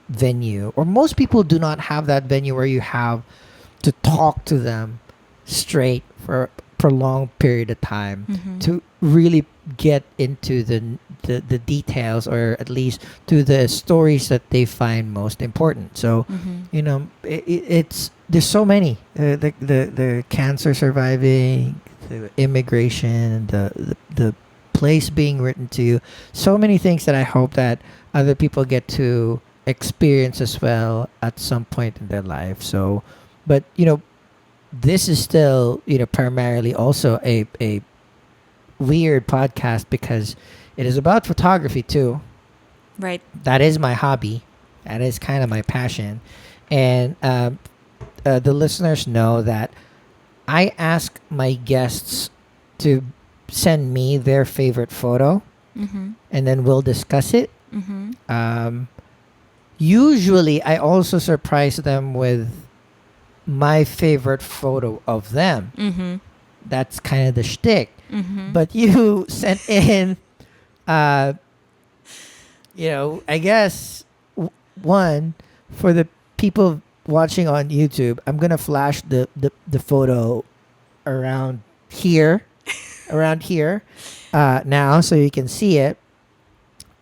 venue, or most people do not have that venue where you have to talk to them straight for a prolonged period of time Mhm. to really get into the details, or at least to the stories that they find most important. So Mhm. it's there's so many the cancer surviving, the immigration, the place being written to you, so many things that I hope that other people get to experience as well at some point in their life. So, but this is still primarily also a weird podcast because it is about photography too. Right. That is my hobby. That is kind of my passion. And the listeners know that I ask my guests to send me their favorite photo, Mhm. and then we'll discuss it. Mhm. Usually, I also surprise them with my favorite photo of them. Mhm. That's kind of the shtick. Mhm. But you sent in, I guess, one, for the people watching on YouTube, I'm going to flash the photo around here, now, so you can see it.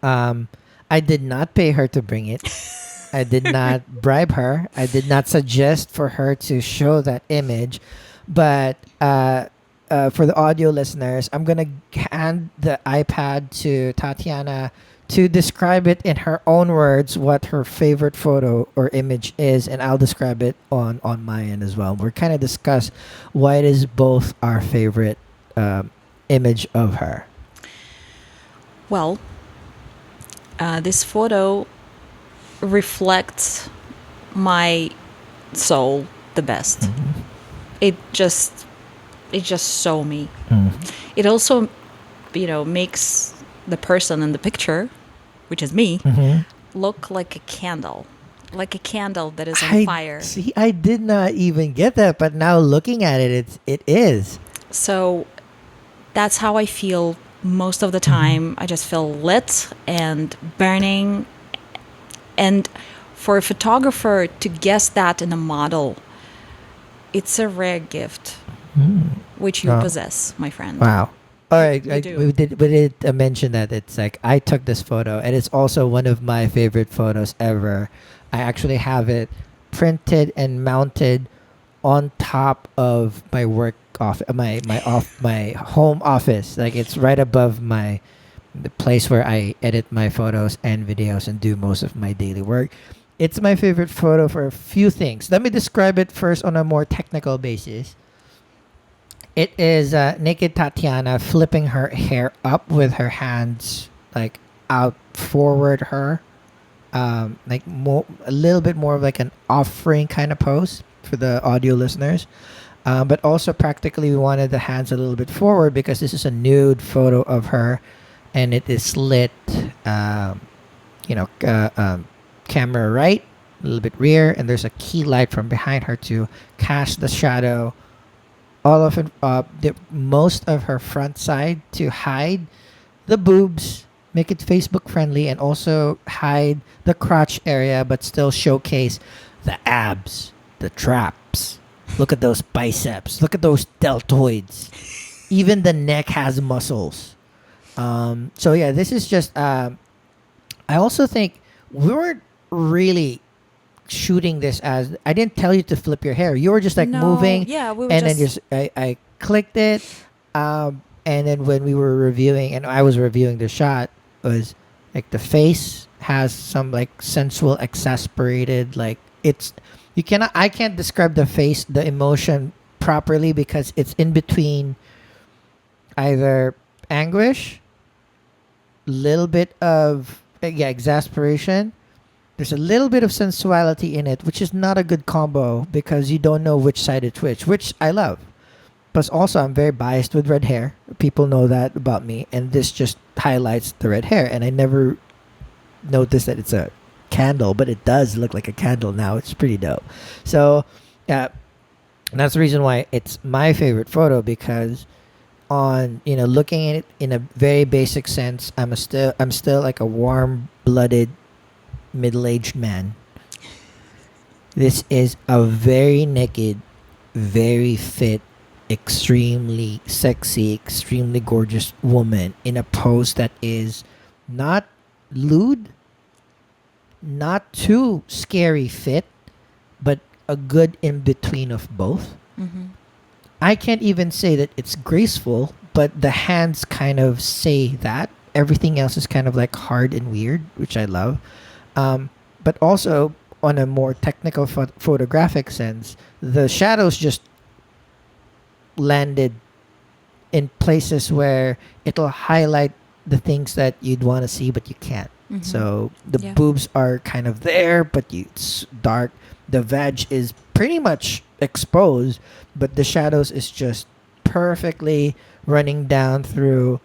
I did not pay her to bring it. I did not bribe her. I did not suggest for her to show that image. But for the audio listeners, I'm going to hand the iPad to Tatyana to describe it in her own words what her favorite photo or image is, and I'll describe it on my end as well. We're kind of discuss why it is both our favorite image of her. Well, this photo reflects my soul the best. Mm-hmm. It just so me. Mm. It also, makes the person in the picture, which is me, Mm-hmm. look like a candle that is on fire. See, I did not even get that, but now looking at it, it is. So that's how I feel most of the time. I just feel lit and burning. And for a photographer to guess that in a model, it's a rare gift, which you possess, my friend. Wow. All right, You do. we did mention that it's like I took this photo, and it's also one of my favorite photos ever. I actually have it printed and mounted on top of my work office, my home office. Like it's right above the place where I edit my photos and videos and do most of my daily work. It's my favorite photo for a few things. Let me describe it first on a more technical basis. It is naked Tatyana flipping her hair up with her hands like out forward her, like a little bit more of like an offering kind of pose for the audio listeners. But also practically we wanted the hands a little bit forward because this is a nude photo of her, and it is lit, camera right, a little bit rear, and there's a key light from behind her to cast the shadow all of it, most of her front side to hide the boobs, make it Facebook friendly, and also hide the crotch area, but still showcase the abs, the traps. Look at those biceps. Look at those deltoids. Even the neck has muscles. So yeah, this is just. I also think we weren't really shooting this as I didn't tell you to flip your hair. You were just like No, moving, yeah, we were and then just I clicked it, and then when we were reviewing, and I was reviewing the shot, was like the face has some like sensual, exasperated, like it's I can't describe the face, the emotion properly because it's in between either anguish, little bit of exasperation. There's a little bit of sensuality in it, which is not a good combo because you don't know which side it's which I love. Plus, also, I'm very biased with red hair. People know that about me, and this just highlights the red hair. And I never noticed that it's a candle, but it does look like a candle now. It's pretty dope. So, yeah, that's the reason why it's my favorite photo because on looking at it in a very basic sense, I'm still like a warm-blooded middle-aged man. This is a very naked, very fit, extremely sexy, extremely gorgeous woman in a pose that is not lewd, not too scary fit, but a good in between of both. Mhm. I can't even say that it's graceful, but the hands kind of say that. Everything else is kind of like hard and weird, which I love. But also, on a more technical photographic sense, the shadows just landed in places where it'll highlight the things that you'd want to see, but you can't. Mhm. So the Yeah. boobs are kind of there, but it's dark. The veg is pretty much exposed, but the shadows is just perfectly running down through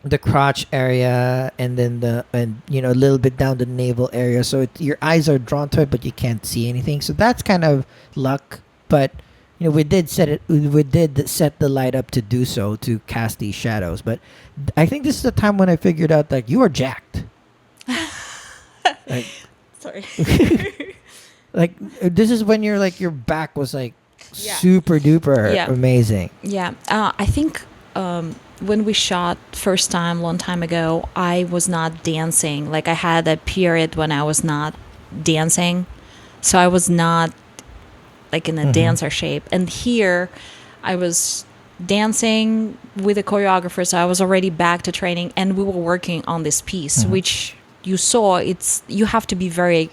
the crotch area and then a little bit down the navel area, so your eyes are drawn to it but you can't see anything. So that's kind of luck, but we did set the light up to do so, to cast these shadows. But I think this is the time when I figured out that you are jacked. Like, Sorry. like this is when your back was like Yeah. super duper Yeah. amazing. Yeah, I think when we shot first time, long time ago, I was not dancing. Like I had a period when I was not dancing, so I was not like in a Mhm. dancer shape. And here I was dancing with the choreographer, so I was already back to training, and we were working on this piece, Mhm. which you saw. It's you have to be very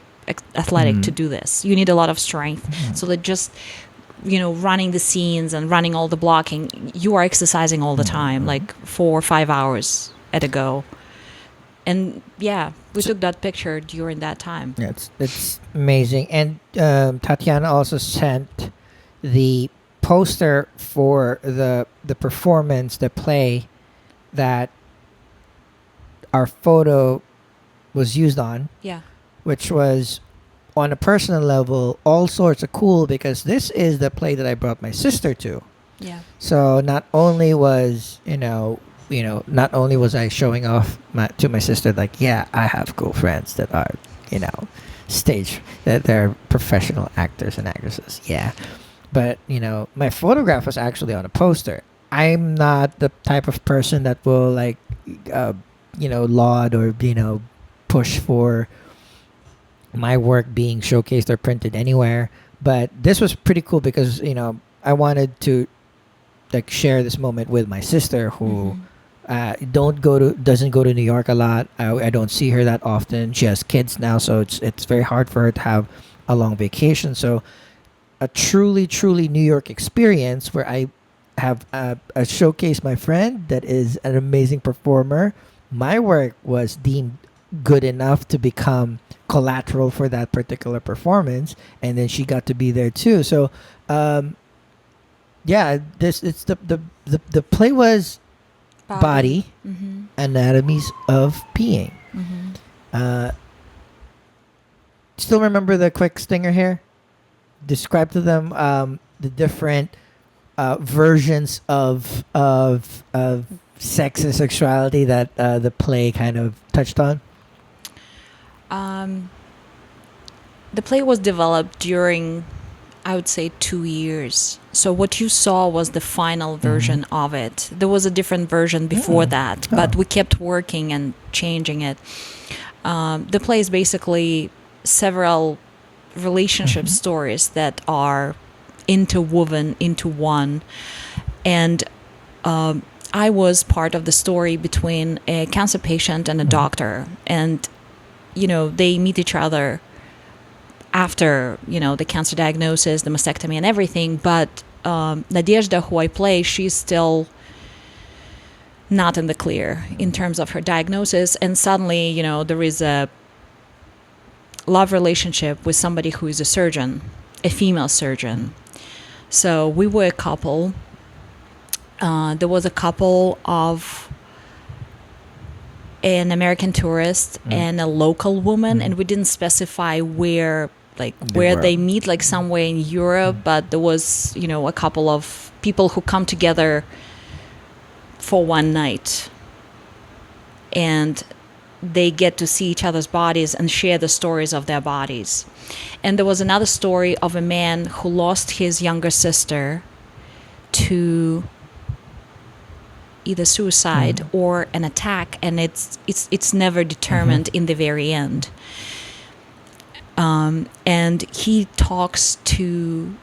athletic to Mhm. do this. You need a lot of strength. Mhm. So that just running the scenes and running all the blocking, you are exercising all the time, Mhm. like 4 or 5 hours at a go. And yeah, we So- took that picture during that time. Yeah, it's amazing. And Tatiana also sent the poster for the performance, the play that our photo was used on, Yeah. which was on a personal level all sorts of cool because this is the play that I brought my sister to. Yeah. So not only was not only was I showing off to my sister, like, yeah, I have cool friends that are stage, that they're professional actors and actresses, yeah, but my photograph was actually on a poster. I'm not the type of person that will like laud or push for my work being showcased or printed anywhere. But this was pretty cool because I wanted to like share this moment with my sister who Mhm. doesn't go to New York a lot. I don't see her that often. She has kids now, so it's very hard for her to have a long vacation. So a truly New York experience where I have a showcase my friend that is an amazing performer. My work was deemed good enough to become collateral for that particular performance, and then she got to be there too. So um, yeah, this it's the play was Body Mhm. Anatomies of Being. Mhm. Uh, Still remember the quick stinger here? Describe to them the different versions of sex and sexuality that the play kind of touched on. Um, the play was developed during, I would say, 2 years. So what you saw was the final version of it. There was a different version before that, but we kept working and changing it. The play is basically several relationship stories that are interwoven into one. And I was part of the story between a cancer patient and a doctor. And, they meet each other after, the cancer diagnosis, the mastectomy and everything. But Nadezhda, who I play, she's still not in the clear in terms of her diagnosis. And suddenly, there is a love relationship with somebody who is a surgeon, a female surgeon. So we were a couple. There was a couple of an American tourist and a local woman, and we didn't specify where they meet, like somewhere in Europe, but there was, a couple of people who come together for one night, and they get to see each other's bodies and share the stories of their bodies. And there was another story of a man who lost his younger sister to either suicide or an attack, and it's never determined in the very end. And he talks to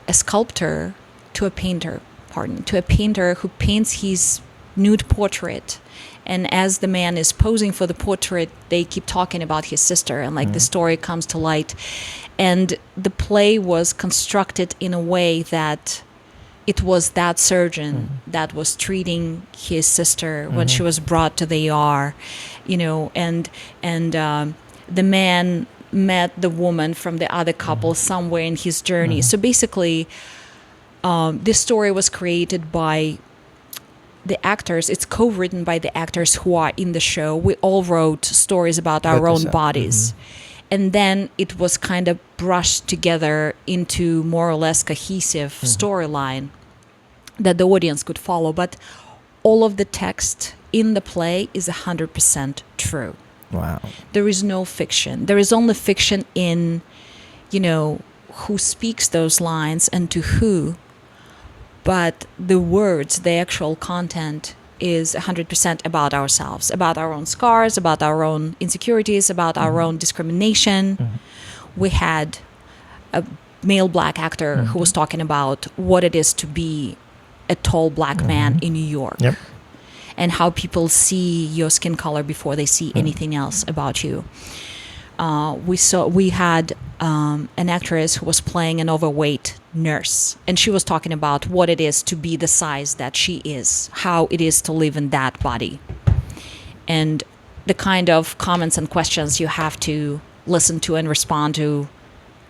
a sculptor, to a painter who paints his nude portrait. And as the man is posing for the portrait, they keep talking about his sister, and the story comes to light. And the play was constructed in a way that it was that surgeon that was treating his sister when she was brought to the ER, and the man met the woman from the other couple somewhere in his journey. So basically, this story was created by the actors. It's co-written by the actors who are in the show. We all wrote stories about our own bodies. And then it was kind of brushed together into more or less cohesive storyline that the audience could follow. But all of the text in the play is 100% true. Wow. There is no fiction. There is only fiction in, who speaks those lines and to who. But the words, the actual content is 100% about ourselves, about our own scars, about our own insecurities, about our own discrimination. we had a male black actor who was talking about what it is to be a tall black man in New York. Yep. And how people see your skin color before they see anything else about you. We had an actress who was playing an overweight nurse, and she was talking about what it is to be the size that she is, how it is to live in that body, and the kind of comments and questions you have to listen to and respond to,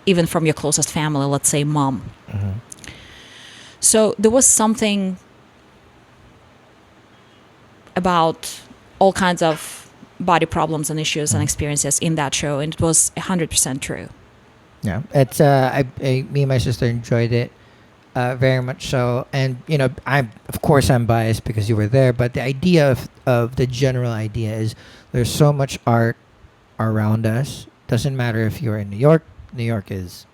even from your closest family, let's say mom. So there was something about all kinds of body problems and issues and experiences in that show, and it was 100% true. Yeah, it's me and my sister enjoyed it very much so, and I'm biased because you were there, but the idea of the general idea is there's so much art around us. Doesn't matter if you're in New York. New York is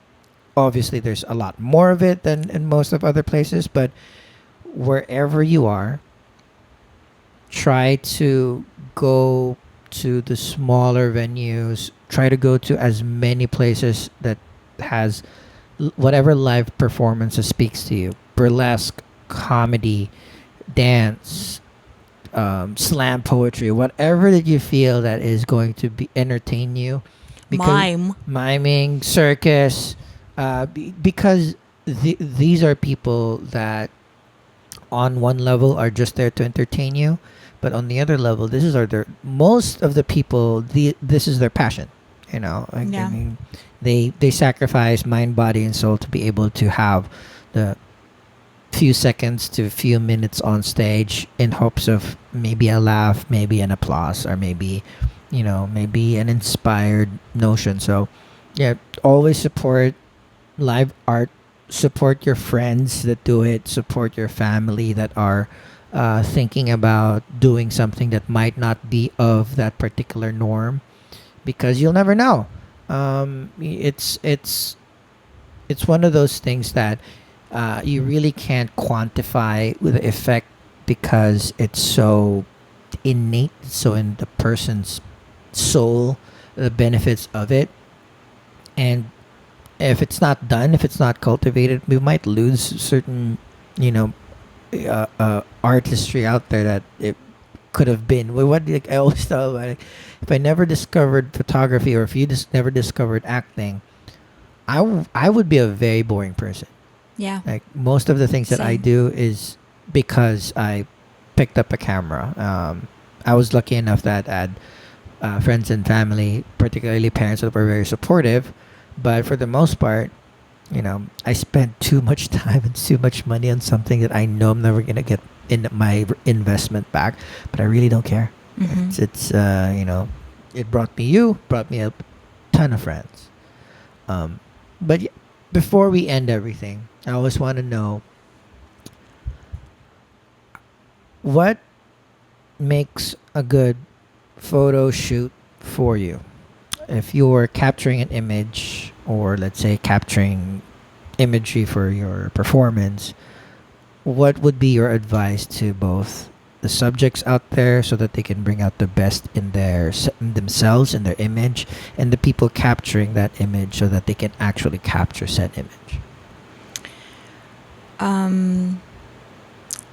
obviously there's a lot more of it than in most of other places, but wherever you are, try to go to the smaller venues, try to go to as many places that has whatever live performance speaks to you. Burlesque, comedy, dance, slam poetry, whatever that you feel that is going to be entertain you. Miming, circus, because these are people that on one level are just there to entertain you, but on the other level, most of the people, this is their passion. I mean, they sacrifice mind, body, and soul to be able to have the few seconds to a few minutes on stage in hopes of maybe a laugh, maybe an applause, or maybe an inspired notion. So yeah, always support live art, support your friends that do it, support your family that are thinking about doing something that might not be of that particular norm, because you'll never know. It's one of those things that you really can't quantify with the effect, because it's so innate, so in the person's soul, the benefits of it. And if it's not done, if it's not cultivated, we might lose certain artistry out there that it could have been. I always tell, if I never discovered photography, or if you just never discovered acting, I would be a very boring person. Yeah. Like most of the things that I Same. do is because I picked up a camera. I was lucky enough that I had friends and family, particularly parents, that were very supportive. But for the most part, I spent too much time and too much money on something that I know I'm never gonna get in my investment back. But I really don't care. It's it brought me a ton of friends. But before we end everything, I always want to know what makes a good photo shoot for you. If you were capturing an image, or let's say capturing imagery for your performance, what would be your advice to both the subjects out there so that they can bring out the best in themselves, in their image, and the people capturing that image so that they can actually capture said image?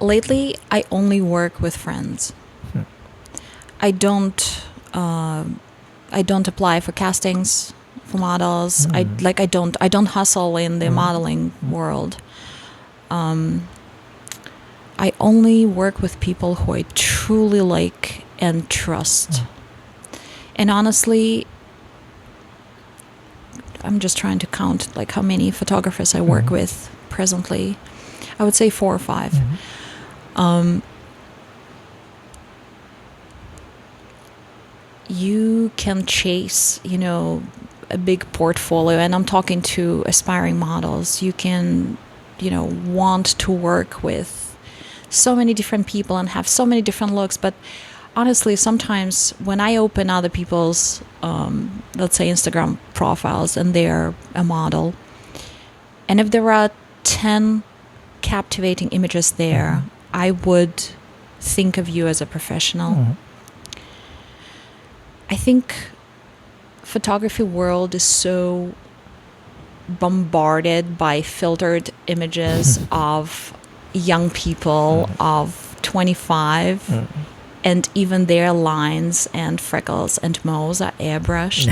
Lately, I only work with friends. I don't apply for castings for models. I don't hustle in the modeling world. I only work with people who I truly like and trust. And honestly, I'm just trying to count how many photographers I work with presently. I would say 4 or 5. You can chase, a big portfolio, and I'm talking to aspiring models. You can, want to work with so many different people and have so many different looks. But honestly, sometimes when I open other people's, let's say, Instagram profiles, and they're a model, and if there are 10 captivating images there, I would think of you as a professional. I think photography world is so bombarded by filtered images of young people of 25, and even their lines and freckles and moles are airbrushed.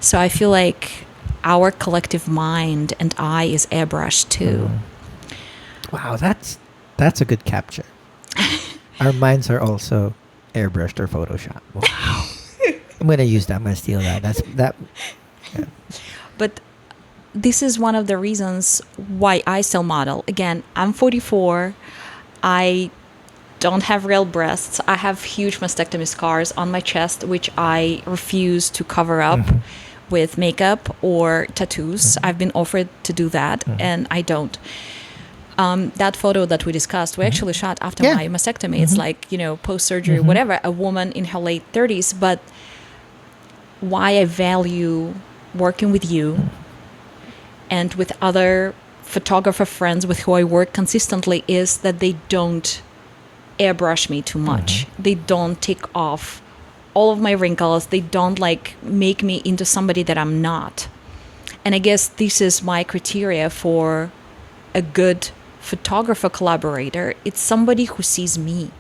So I feel like our collective mind and eye is airbrushed too. Wow, that's a good capture. Our minds are also airbrushed or Photoshop. Wow. I'm gonna use that. I'm gonna steal that. That's that. Yeah. But this is one of the reasons why I still model. Again, I'm 44. I don't have real breasts. I have huge mastectomy scars on my chest, which I refuse to cover up with makeup or tattoos. I've been offered to do that, and I don't. That photo that we discussed, we actually shot after my mastectomy. It's like, post-surgery, whatever, a woman in her late 30s. But why I value working with you and with other photographer friends with who I work consistently is that they don't airbrush me too much. They don't take off all of my wrinkles. They don't make me into somebody that I'm not. And I guess this is my criteria for a good photographer collaborator. It's somebody who sees me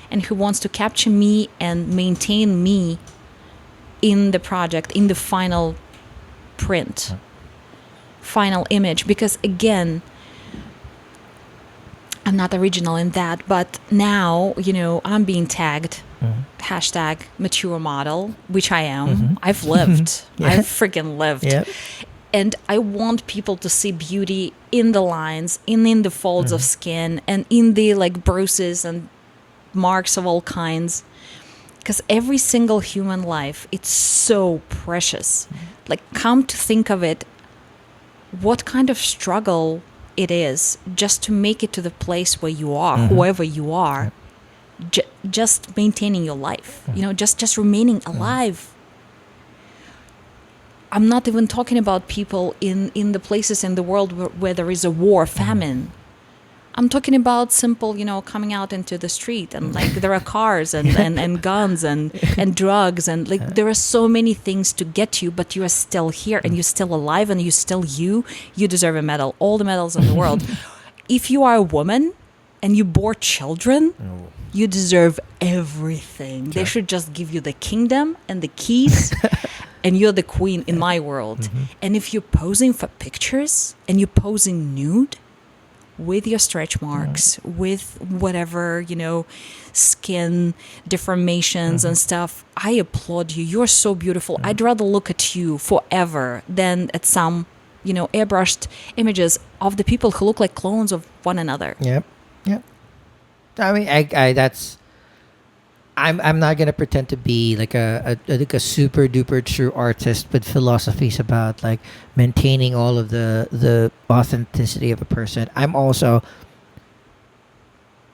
and who wants to capture me and maintain me in the project, in the final print, final image. Because again, I'm not original in that, but now, I'm being tagged, hashtag mature model, which I am. I've lived. I've freaking lived. Yep. And I want people to see beauty in the lines, in the folds of skin, and in the bruises and marks of all kinds. Because every single human life, it's so precious. Come to think of it, what kind of struggle it is just to make it to the place where you are, whoever you are, just maintaining your life, just remaining alive. I'm not even talking about people in the places in the world where there is a war, famine. I'm talking about simple, coming out into the street and there are cars and guns and drugs and there are so many things to get you, but you are still here and you're still alive and you're still you. You deserve a medal, all the medals in the world. If you are a woman and you bore children, you deserve everything. They should just give you the kingdom and the keys and you're the queen in my world. And if you're posing for pictures and you're posing nude, with your stretch marks, with whatever, skin deformations and stuff, I applaud you. You're so beautiful. I'd rather look at you forever than at some, airbrushed images of the people who look like clones of one another. Yep. I mean, I that's. I'm not gonna pretend to be like a super duper true artist with philosophies about maintaining all of the authenticity of a person. I'm also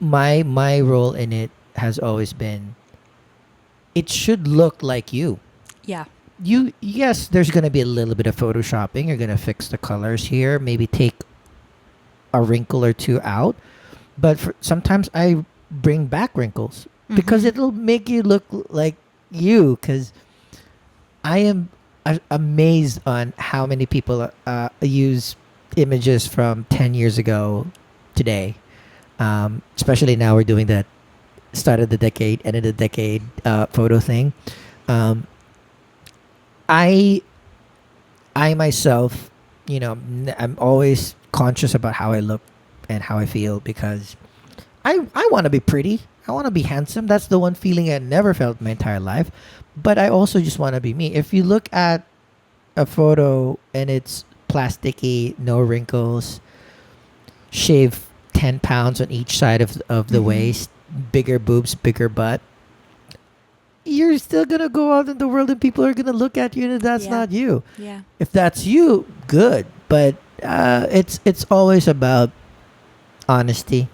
my role in it has always been it should look like you. Yeah. Yes, there's gonna be a little bit of photoshopping. You're gonna fix the colors here, maybe take a wrinkle or two out, but sometimes I bring back wrinkles. Because it'll make you look like you. Because I am amazed on how many people use images from 10 years ago today. Especially now we're doing that start of the decade, end of the decade photo thing. I myself, I'm always conscious about how I look and how I feel because I want to be pretty. I want to be handsome. That's the one feeling I never felt my entire life. But I also just want to be me. If you look at a photo and it's plasticky, no wrinkles, shave 10 pounds on each side of the waist, bigger boobs, bigger butt, you're still going to go out in the world and people are going to look at you and that's not you. Yeah. If that's you, good. But it's always about honesty.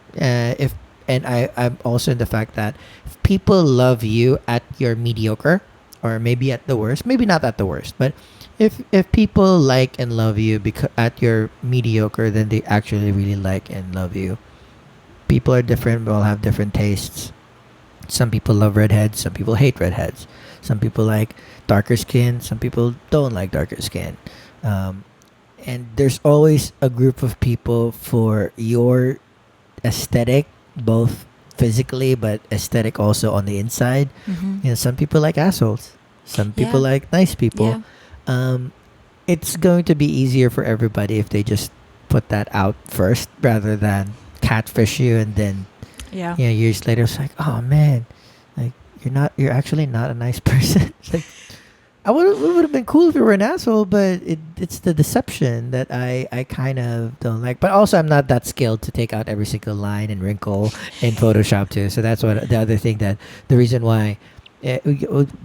I'm also in the fact that if people love you at your mediocre or maybe at the worst, maybe not at the worst, but if people like and love you at your mediocre, then they actually really like and love you. People are different. We all have different tastes. Some people love redheads. Some people hate redheads. Some people like darker skin. Some people don't like darker skin. and there's always a group of people for your aesthetic, both physically but aesthetic also on the inside. Mm-hmm. Some people like assholes, some people Yeah. like nice people. Yeah. um, it's going to be easier for everybody if they just put that out first rather than catfish you, and then Yeah. years later it's like, oh man, like you're actually not a nice person. It's like, it would have been cool if you were an asshole, but it's the deception that I kind of don't like. But also, I'm not that skilled to take out every single line and wrinkle in Photoshop too. So that's what the other thing, that the reason why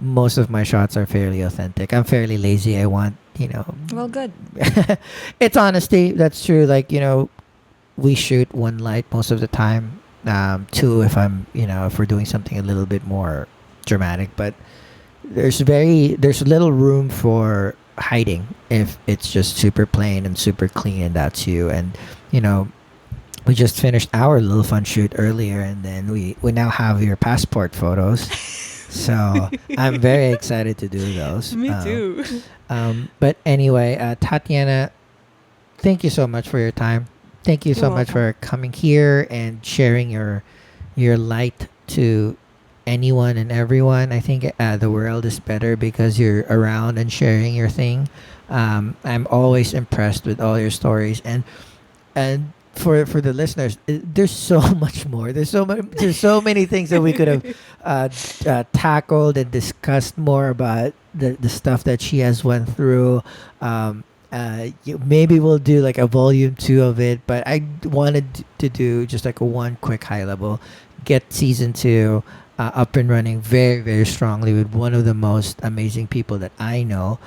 most of my shots are fairly authentic. I'm fairly lazy. I want, Well, good. it's honesty. That's true. Like, we shoot one light most of the time. Two, if we're doing something a little bit more dramatic, but there's little room for hiding if it's just super plain and super clean, and that's you. And we just finished our little fun shoot earlier, and then we now have your passport photos. So I'm very excited to do those. Me too. But anyway, Tatyana, thank you so much for your time. Thank you You're so much for welcome. coming here and sharing your light to anyone and everyone. I think the world is better because you're around and sharing your thing. I'm always impressed with all your stories, and for the listeners, there's so much more. There's so many things that we could have tackled and discussed more about the stuff that she has went through. Maybe we'll do like a volume 2 of it, but I wanted to do just like a one quick high level, get season 2 up and running very, very strongly with one of the most amazing people that I know.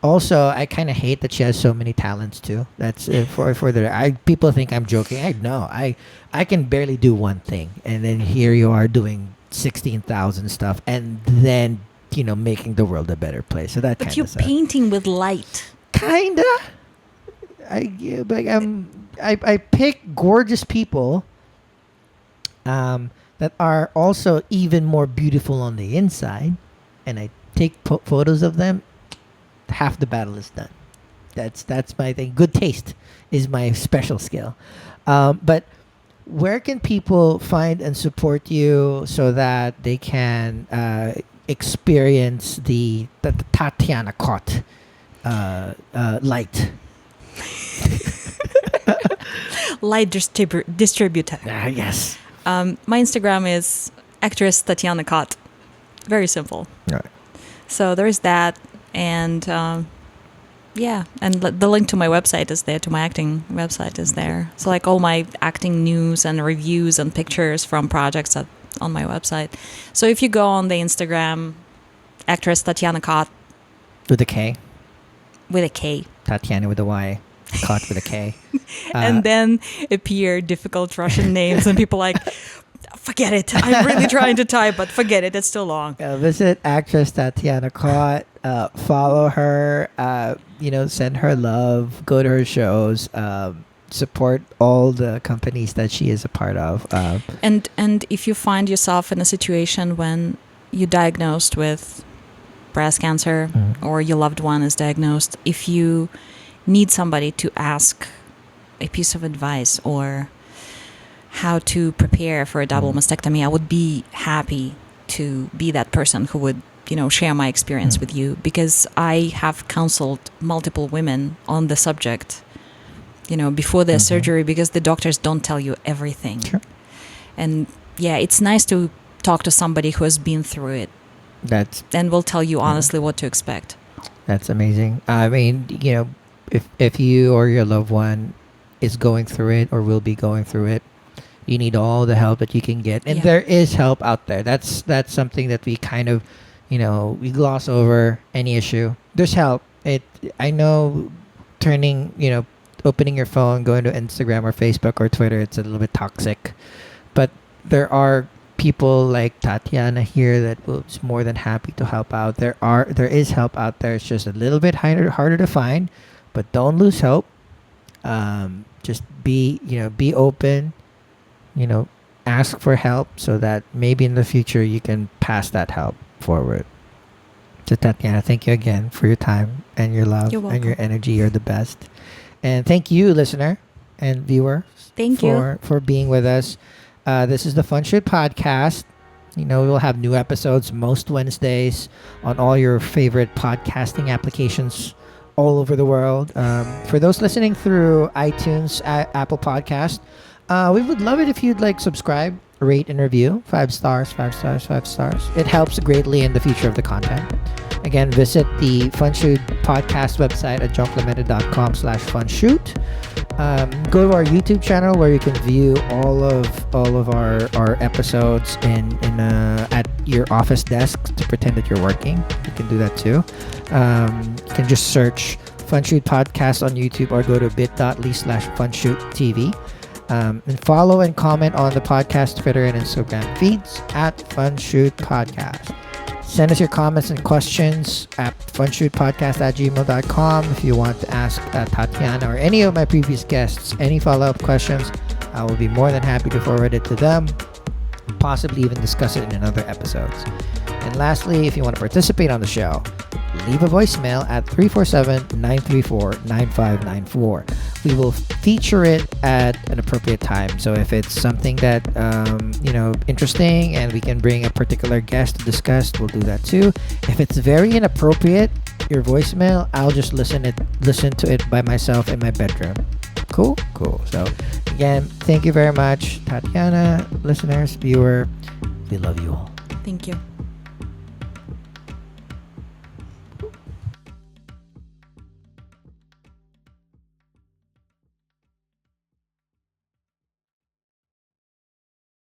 Also, I kind of hate that she has so many talents too. That's for the people think I'm joking. I know I can barely do one thing, and then here you are doing 16,000 stuff, and then making the world a better place. So that But kind you're of stuff. painting with light. Kinda. I pick gorgeous people that are also even more beautiful on the inside, and I take photos of them. Half the battle is done. That's my thing. Good taste is my special skill. But where can people find and support you so that they can experience the Tatyana Kot light? Light distributor. Yes. My Instagram is actress Tatyana Kot. Very simple. All right. So there is that, and yeah, and the link to my website is there. To my acting website is there. So like all my acting news and reviews and pictures from projects on my website. So if you go on the Instagram, actress Tatyana Kot With a K. with a K, Tatyana with a Y. Kot with a K. and then appear difficult Russian names, and people like, forget it. I'm really trying to type, but forget it. It's too long. Visit actress Tatyana Kot. Follow her. Send her love. Go to her shows. Support all the companies that she is a part of. And if you find yourself in a situation when you're diagnosed with breast cancer, or your loved one is diagnosed, if you need somebody to ask a piece of advice or how to prepare for a double mastectomy, I would be happy to be that person who would share my experience with you, because I have counseled multiple women on the subject before their surgery, because the doctors don't tell you everything. Sure. And yeah, it's nice to talk to somebody who has been through it and will tell you honestly what to expect. That's amazing. I mean, if you or your loved one is going through it or will be going through it, you need all the help that you can get, and there is help out there. That's something that we kind of, we gloss over any issue. There's help. I know, opening your phone, going to Instagram or Facebook or Twitter, it's a little bit toxic, but there are people like Tatyana here that is more than happy to help out. There is help out there. It's just a little bit harder to find, but don't lose hope. Just be open. Ask for help so that maybe in the future you can pass that help forward. So Tatyana, thank you again for your time and your love You're and your welcome. energy. You're the best. And thank you, listener and viewer, Thank you. for being with us. This is the Fun Shoot podcast. You know, we'll have new episodes most Wednesdays on all your favorite podcasting applications all over the world. For those listening through iTunes, Apple Podcast, we would love it if you'd like subscribe, rate, and review. 5 stars, 5 stars, 5 stars. It helps greatly in the future of the content. Again, visit the Funshoot podcast website at jongclemente.com/funshoot. Go to our YouTube channel where you can view all of our episodes in at your office desk to pretend that you're working. You can do that too. You can just search Funshoot Podcast on YouTube or go to bit.ly/FunshootTV. And follow and comment on the podcast Twitter and Instagram feeds at Funshoot Podcast. Send us your comments and questions at funshootpodcast@gmail.com. If you want to ask Tatyana or any of my previous guests any follow-up questions, I will be more than happy to forward it to them, possibly even discuss it in another episodes. And lastly, if you want to participate on the show, leave a voicemail at 347-934-9594. We will feature it at an appropriate time. So if it's something that interesting and we can bring a particular guest to discuss, we'll do that too. If it's very inappropriate, your voicemail, I'll just listen to it by myself in my bedroom. Cool. So again, thank you very much, Tatyana, listeners, viewer. We love you all. Thank you.